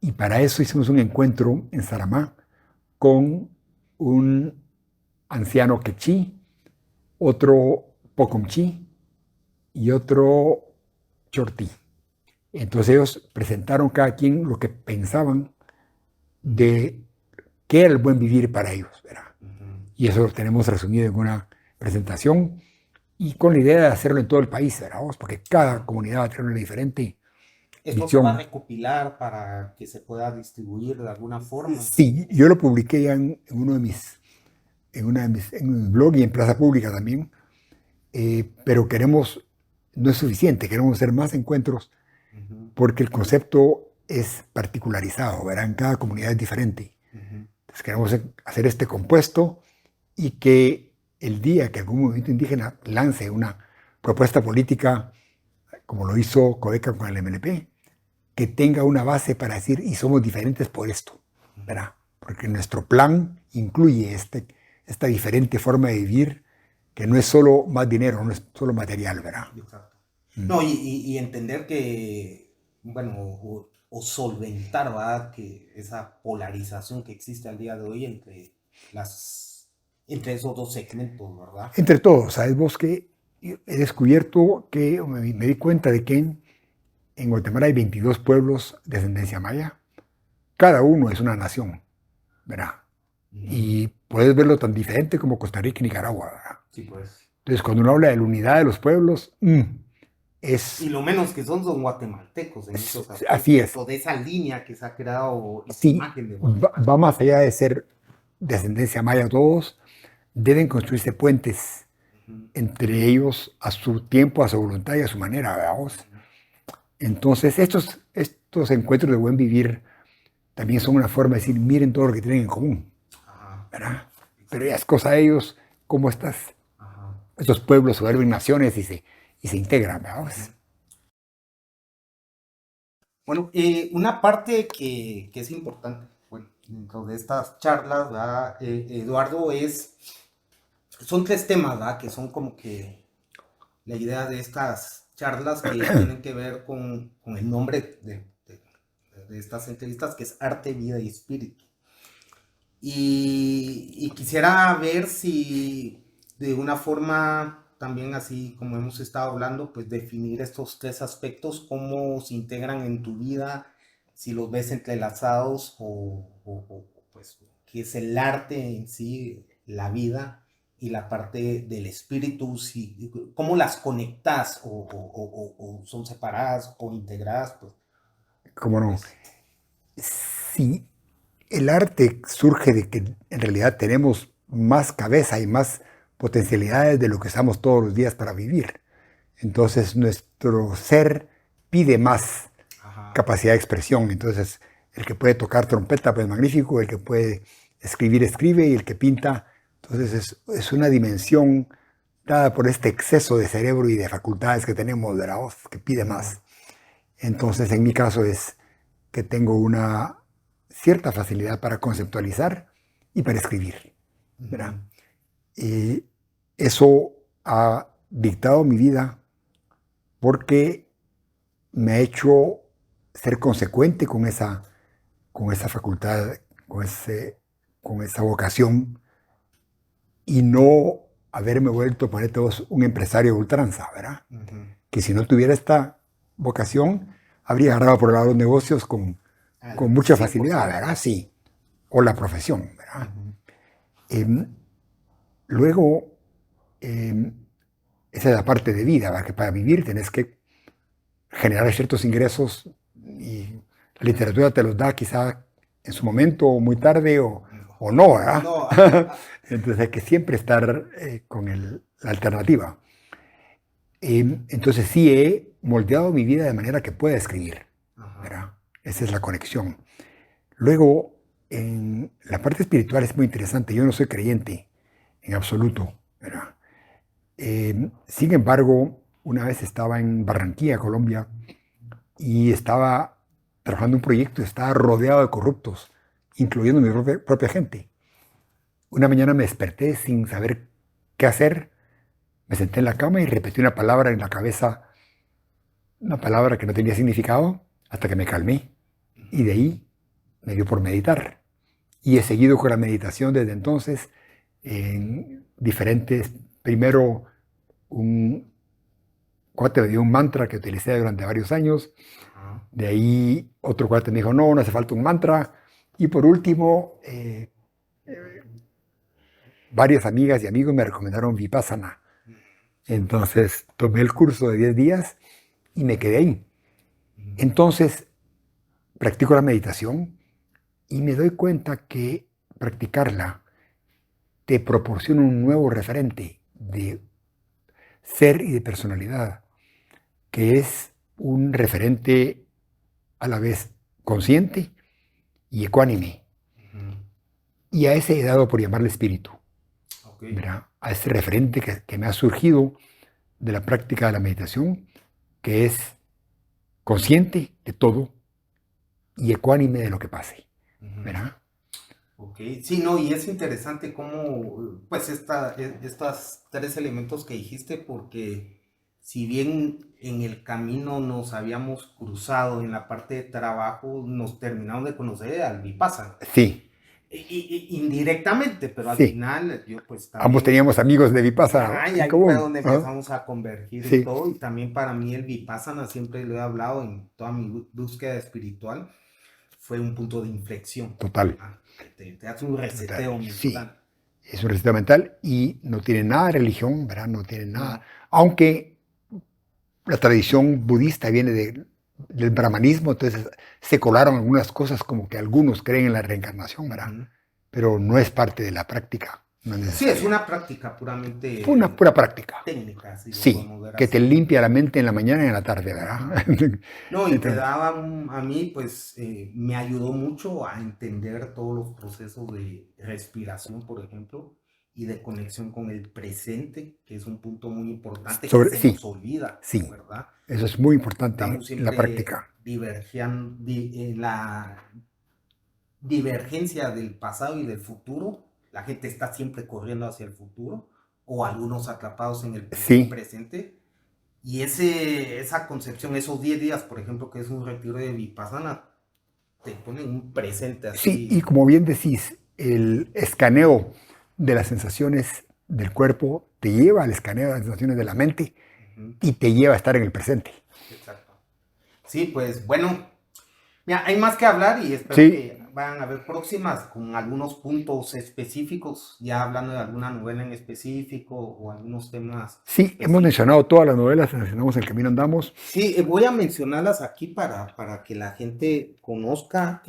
Y para eso hicimos un encuentro en Saramá con un anciano quechí, otro pocomchí y otro chortí. Entonces ellos presentaron cada quien lo que pensaban de qué era el buen vivir para ellos, ¿verdad? Ujú. Y eso lo tenemos resumido en una presentación y con la idea de hacerlo en todo el país, ¿verdad? Porque cada Ajá. comunidad va a tener una diferente Esto se va a visión. recopilar para que se pueda distribuir de alguna forma. Sí, yo lo publiqué ya en uno de mis, en un blog y en Plaza Pública también, pero no es suficiente, queremos hacer más encuentros Ujú. porque el concepto es particularizado, ¿verdad? En cada comunidad es diferente. Ujú. Entonces queremos hacer este compuesto y que el día que algún movimiento indígena lance una propuesta política, como lo hizo Codeca con el MLP, que tenga una base para decir, y somos diferentes por esto, Ujú. ¿verdad? Porque nuestro plan incluye esta diferente forma de vivir, que no es solo más dinero, no es solo material, ¿verdad? Exacto. Mm. No, y entender que, bueno, o solventar, ¿verdad? Que esa polarización que existe al día de hoy entre esos dos segmentos, ¿verdad? Entre todos, ¿sabes vos que he descubierto que me di cuenta de que en Guatemala hay 22 pueblos de ascendencia maya? Cada uno es una nación, ¿verdad? Ujú. Y puedes verlo tan diferente como Costa Rica y Nicaragua, ¿verdad? Sí, pues. Entonces, cuando uno habla de la unidad de los pueblos, Y es, lo menos que son guatemaltecos en muchos así aspectos, es. o de esa línea que se ha creado esa Sí, imagen de va Guatemala. más allá de ser de ascendencia maya todos, deben construirse puentes Ujú. entre ellos a su tiempo, a su voluntad y a su manera, ¿verdad? Ujú. Entonces, estos encuentros de buen vivir también son una forma de decir, miren todo lo que tienen en común, Ajá. ¿verdad? Pero ya Exacto. es cosa de ellos cómo Ajá. estos pueblos se vuelven naciones y se integran, ¿verdad? Ujú. Bueno, una parte que es importante, bueno, dentro de estas charlas, ¿verdad? Eduardo, son tres temas, ¿verdad? Que son como que la idea de estas charlas que tienen que ver con el nombre de estas entrevistas, que es arte, vida y espíritu. Y quisiera ver si de una forma también así como hemos estado hablando, pues definir estos tres aspectos, cómo se integran en tu vida, si los ves entrelazados pues, qué es el arte en sí, la vida y la parte del espíritu, si, cómo las conectas o son separadas o integradas, pues, ¿Cómo no? pues, Sí, el arte surge de que en realidad tenemos más cabeza y más potencialidades de lo que usamos todos los días para vivir. Entonces nuestro ser pide más ajá, capacidad de expresión. Entonces el que puede tocar trompeta, pues magnífico, el que puede escribir, escribe, y el que pinta. Entonces es una dimensión dada por este exceso de cerebro y de facultades que tenemos de la voz, que pide ujú, más. Entonces en mi caso es que tengo una cierta facilidad para conceptualizar y para escribir, ¿verdad? ujú, Y eso ha dictado mi vida porque me ha hecho ser consecuente con esa facultad, con esa vocación, y no haberme vuelto, ponete vos, un empresario de ultranza, ¿verdad? ujú. Que si no tuviera esta vocación, habría agarrado por el lado de los negocios Al con mucha facilidad, 100%. ¿verdad? Sí. O la profesión, ¿verdad? Ujú, Em, luego, em, esa es la parte de vida, ¿verdad? Que para vivir tenés que generar ciertos ingresos, y la literatura te los da quizá en su momento, o muy tarde, o no, ¿verdad? no, Entonces hay que siempre estar con la alternativa. Entonces sí he moldeado mi vida de manera que pueda escribir, ajá, ¿verdad? Esa es la conexión. Luego, en la parte espiritual es muy interesante. Yo no soy creyente en absoluto, ¿verdad? Sin embargo, una vez estaba en Barranquilla, Colombia, y estaba trabajando en un proyecto, estaba rodeado de corruptos, incluyendo mi propia gente. Una mañana me desperté sin saber qué hacer, me senté en la cama y repetí una palabra en la cabeza, una palabra que no tenía significado, hasta que me calmé. Y de ahí me dio por meditar. Y he seguido con la meditación desde entonces en diferentes, primero un cuate me dio un mantra que utilicé durante varios años, ajá. de ahí otro cuate me dijo, no, no hace falta un mantra, y por último, varias amigas y amigos me recomendaron Vipassana. Entonces tomé el curso de 10 días y me quedé ahí. Entonces practico la meditación y me doy cuenta que practicarla te proporciona un nuevo referente de ser y de personalidad, que es un referente a la vez consciente y ecuánime. Ujú, Y a ese he dado por llamarle espíritu, ok. ¿verdad? A ese referente que me ha surgido de la práctica de la meditación, que es consciente de todo y ecuánime de lo que pase, Ujú, ¿verdad? ok, sí, no, y es interesante cómo, pues, estas tres elementos que dijiste, porque si bien en el camino nos habíamos cruzado en la parte de trabajo, nos terminamos de conocer al Vipassana. Sí, Indirectamente, pero al sí. final yo pues Ambos también, teníamos amigos de Vipassana ajá, y en ahí fue común. donde ¿Ah? empezamos a convergir y Sí, todo, y también para mí el Vipassana, siempre lo he hablado en toda mi búsqueda espiritual, fue un punto de inflexión, total, ¿verdad? Que te hace un total. reseteo Sí, mental. es un receta mental y no tiene nada de religión, ¿verdad? No tiene nada. No, Aunque la tradición budista viene del brahmanismo, entonces se colaron algunas cosas como que algunos creen en la reencarnación, ¿verdad? ujú. Pero no es parte de la práctica, no es Sí, es necesaria. una práctica Fue una puramente pura práctica, técnica, si lo sí, podemos ver que te así. limpia la mente en la mañana y en la tarde, Ajá. ¿verdad? No, y te Entonces, daba a mí, pues me ayudó mucho a entender todos los procesos de respiración, por ejemplo, y de conexión con el presente, que es un punto muy importante que se sí, nos olvida, sí, ¿verdad? eso es muy importante Estamos en la siempre práctica. divergiendo en la divergencia del pasado y del futuro. La gente está siempre corriendo hacia el futuro, o algunos atrapados en el Sí, presente. Y esa concepción, esos 10 días, por ejemplo, que es un retiro de Vipassana, te ponen un presente sí, y así. como bien decís, el escaneo de las sensaciones del cuerpo te lleva al escaneo de las sensaciones de la mente Ujú, y te lleva a estar en el presente. exacto. Sí, pues bueno, Mira, hay más que hablar y espero Sí. que vayan a ver próximas con algunos puntos específicos, ya hablando de alguna novela en específico o algunos temas Sí, hemos específicos. mencionado todas las novelas, mencionamos El Camino Andamos. Sí, voy a mencionarlas aquí para que la gente conozca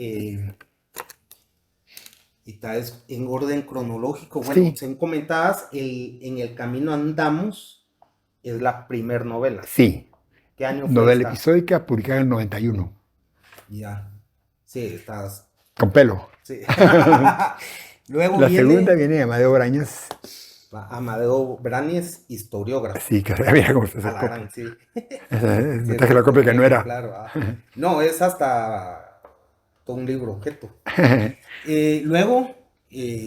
y tal vez en orden cronológico. Bueno, Sí, son comentadas, En el Camino Andamos es la primer novela. sí. ¿Qué año fue Novela esta? episódica publicada en el 91, Ya, sí, estás, con pelo. sí. Luego La segunda viene viene de Amadeo Brañas. Amadeo Brañes, historiógrafo. Sí, que mira cómo se A la acercó. gran, sí. Me Sí, traje la copia que no era. ejemplar, no, es hasta todo un libro objeto. Luego,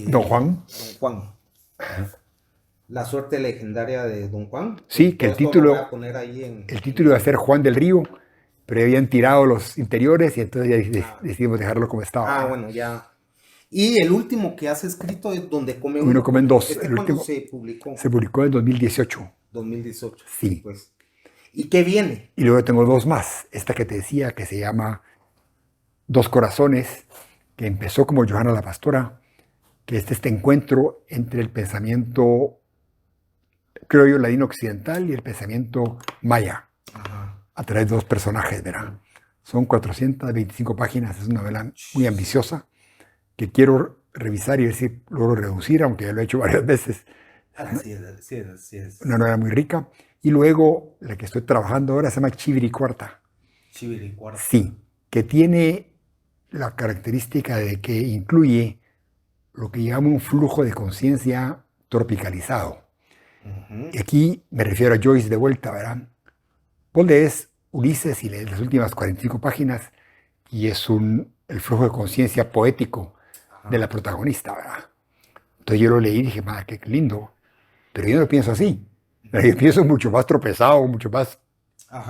Don Juan. Don Juan. La suerte legendaria de Don Juan. Sí, que Todo esto lo voy a poner ahí el título iba a ser Juan del Río, pero habían tirado los interiores y entonces ya decidimos dejarlo como estaba. bueno, ya. Y el último que has escrito es Donde come Uno uno. comen dos. ¿Este El cuándo último se publicó? se publicó en 2018. 2018. Sí. Pues. ¿Y qué viene? Y luego tengo dos más. Esta que te decía, que se llama Dos Corazones, que empezó como Johanna la Pastora, que es este encuentro entre el pensamiento, creo yo, ladino occidental y el pensamiento maya, Ajá. a través de dos personajes, ¿verdad? Son 425 páginas, es una novela muy ambiciosa, que quiero revisar y ver si logro reducir, aunque ya lo he hecho varias veces. Así es, así es. Una novela muy rica. Y luego, la que estoy trabajando ahora se llama Chiviricuarta. Chiviricuarta. Sí, que tiene la característica de que incluye lo que llamo un flujo de conciencia tropicalizado. Uh-huh. Y aquí me refiero a Joyce de vuelta, ¿verdad? Vos lees Ulises y lees las últimas 45 páginas y es el flujo de conciencia poético de la protagonista, ¿verdad? Entonces yo lo leí y dije, madre, qué lindo. Pero yo no lo pienso así. Yo pienso mucho más tropezado, mucho más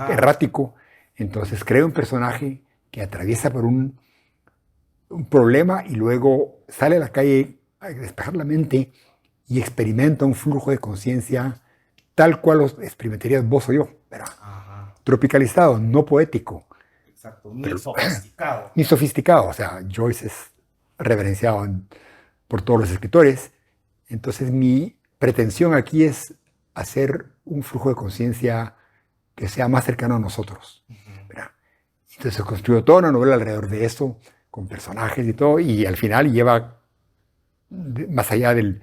errático. Entonces creo un personaje que atraviesa por un problema y luego sale a la calle a despejar la mente y experimenta un flujo de conciencia tal cual lo experimentarías vos o yo, ¿verdad? Ajá. Tropicalizado, no poético. Exacto, ni sofisticado. Ni sofisticado, o sea, Joyce es reverenciado por todos los escritores. Entonces mi pretensión aquí es hacer un flujo de conciencia que sea más cercano a nosotros, ¿verdad? Entonces se construyó toda una novela alrededor de eso, con personajes y todo, y al final lleva más allá del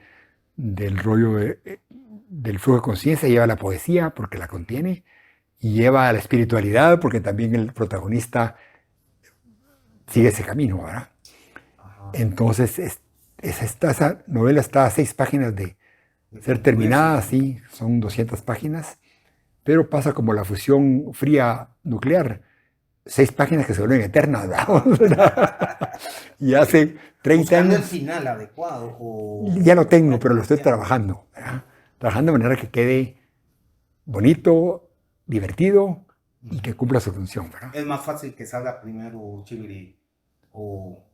rollo del flujo de conciencia, lleva la poesía porque la contiene, y lleva la espiritualidad porque también el protagonista sigue ese camino, ¿verdad? Ajá. Entonces, esa novela está a 6 páginas de ser terminada, sí, son 200 páginas, pero pasa como la fusión fría nuclear. 6 páginas que se vuelven eternas, ¿verdad? Y hace 30 años... el final adecuado. Ya lo tengo, pero lo estoy trabajando, ¿verdad? Trabajando de manera que quede bonito, divertido y que cumpla su función, ¿verdad? Es más fácil que salga primero Chiviri o...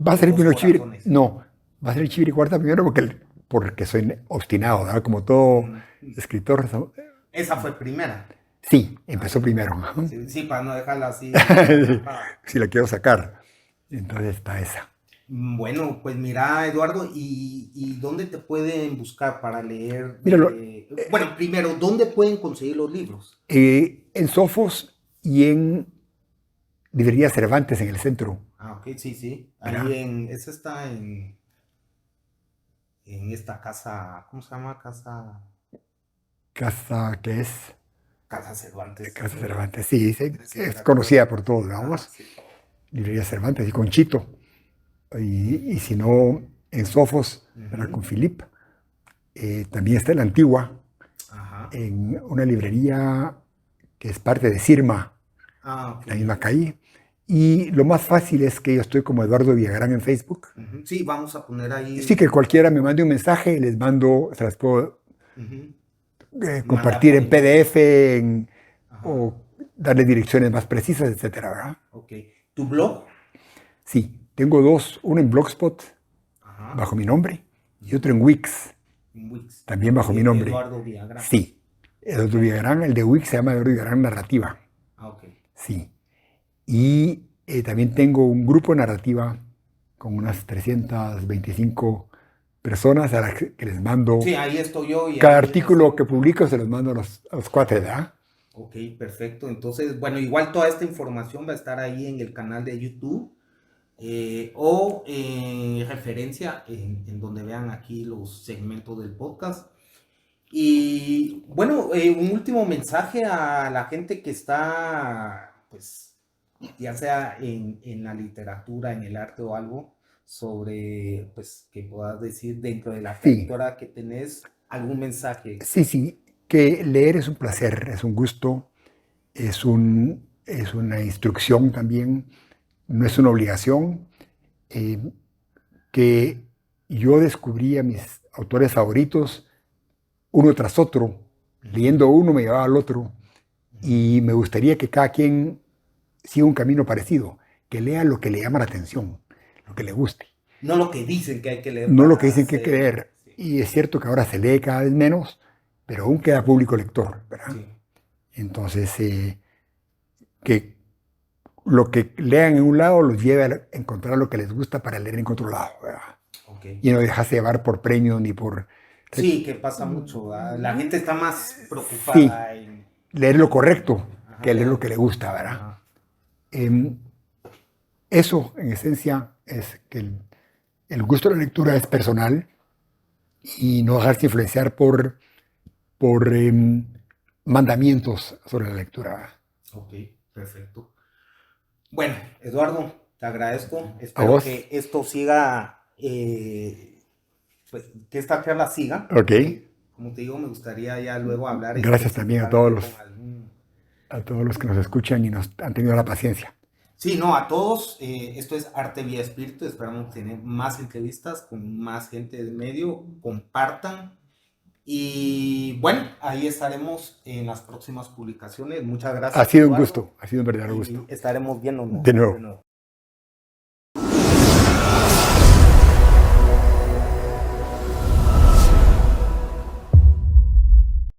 Va a ser primero Chiviri... No, va a ser Chiviri Cuarta primero porque soy obstinado, ¿verdad? Como todo escritor. Esa fue primera. Sí, empezó primero. Sí, para no dejarla así. Si la quiero sacar. Entonces está esa. Bueno, pues mira, Eduardo, ¿y dónde te pueden buscar para leer? Míralo, bueno, primero, ¿dónde pueden conseguir los libros? En Sofos y en Librería Cervantes en el centro. Ah, ok, sí. Ahí esa está en esta casa, ¿cómo se llama? Casa que es... Casa Cervantes. Casa Cervantes, sí, es conocida por todos, digamos. Sí. Librería Cervantes y Conchito. Y si no, en Sofos, con Filip. También está en la Antigua, en una librería que es parte de Sirma, en la misma calle. Y lo más fácil es que yo estoy como Eduardo Villagrán en Facebook. Sí, vamos a poner ahí. Sí, que cualquiera me mande un mensaje y les mando, se las puedo compartir en PDF o darle direcciones más precisas, etcétera, ¿verdad? Ok. ¿Tu blog? Sí, tengo dos, uno en Blogspot, bajo mi nombre, y otro en Wix, también bajo mi nombre. Eduardo Villagrán. Sí, Eduardo Villagrán, el de Wix se llama Eduardo Villagrán Narrativa. Ah, ok. Sí. Y También tengo un grupo de narrativa con unas 325 personas a las que les mando Sí, ahí estoy yo y cada ahí en ese artículo que grupo. publico, se los mando a los cuates, ¿verdad? Ok, perfecto. Entonces, bueno, igual toda esta información va a estar ahí en el canal de YouTube o en referencia en donde vean aquí los segmentos del podcast. Y bueno, un último mensaje a la gente que está, pues, ya sea en la literatura, en el arte o algo, sobre, pues, que puedas decir dentro de la Sí, trayectoria que tenés, algún mensaje. sí, sí, que leer es un placer, es un gusto, es una instrucción también, no es una obligación. eh, que yo descubrí a mis autores favoritos uno tras otro, Ujú, leyendo uno me llevaba al otro, ujú. y me gustaría que cada quien siga un camino parecido, que lea lo que le llama la atención, lo que le guste, No lo que dicen que hay que leer no lo que para dicen que hacer. creer. Sí, Y es cierto que ahora se lee cada vez menos, pero aún queda público lector, ¿verdad? sí, Entonces, que lo que lean en un lado los lleve a encontrar lo que les gusta para leer en otro lado, ¿verdad? ok. Y no dejarse llevar por premios ni por... Sí, que pasa mucho, ¿verdad? La gente está más Sí, preocupada en, leer lo correcto ajá, que leer lo leer. que le gusta, ¿verdad? Ajá. Em, Eso, en esencia, es que el gusto de la lectura es personal y no dejarse influenciar por mandamientos sobre la lectura. Ok, perfecto. Bueno, Eduardo, te agradezco. ¿A Espero vos? que esto siga, pues que esta charla siga. Ok. Como te digo, me gustaría ya luego hablar Gracias también a todos específicamente con algún. los que nos escuchan y nos han tenido la paciencia. Sí, no, a todos. Esto es Arte Vía Espíritu. Esperamos tener más entrevistas con más gente del medio. Compartan. Y bueno, ahí estaremos en las próximas publicaciones. Muchas Ha gracias, sido un Eduardo. gusto, ha sido un verdadero Y gusto. estaremos viéndonos De de nuevo. nuevo.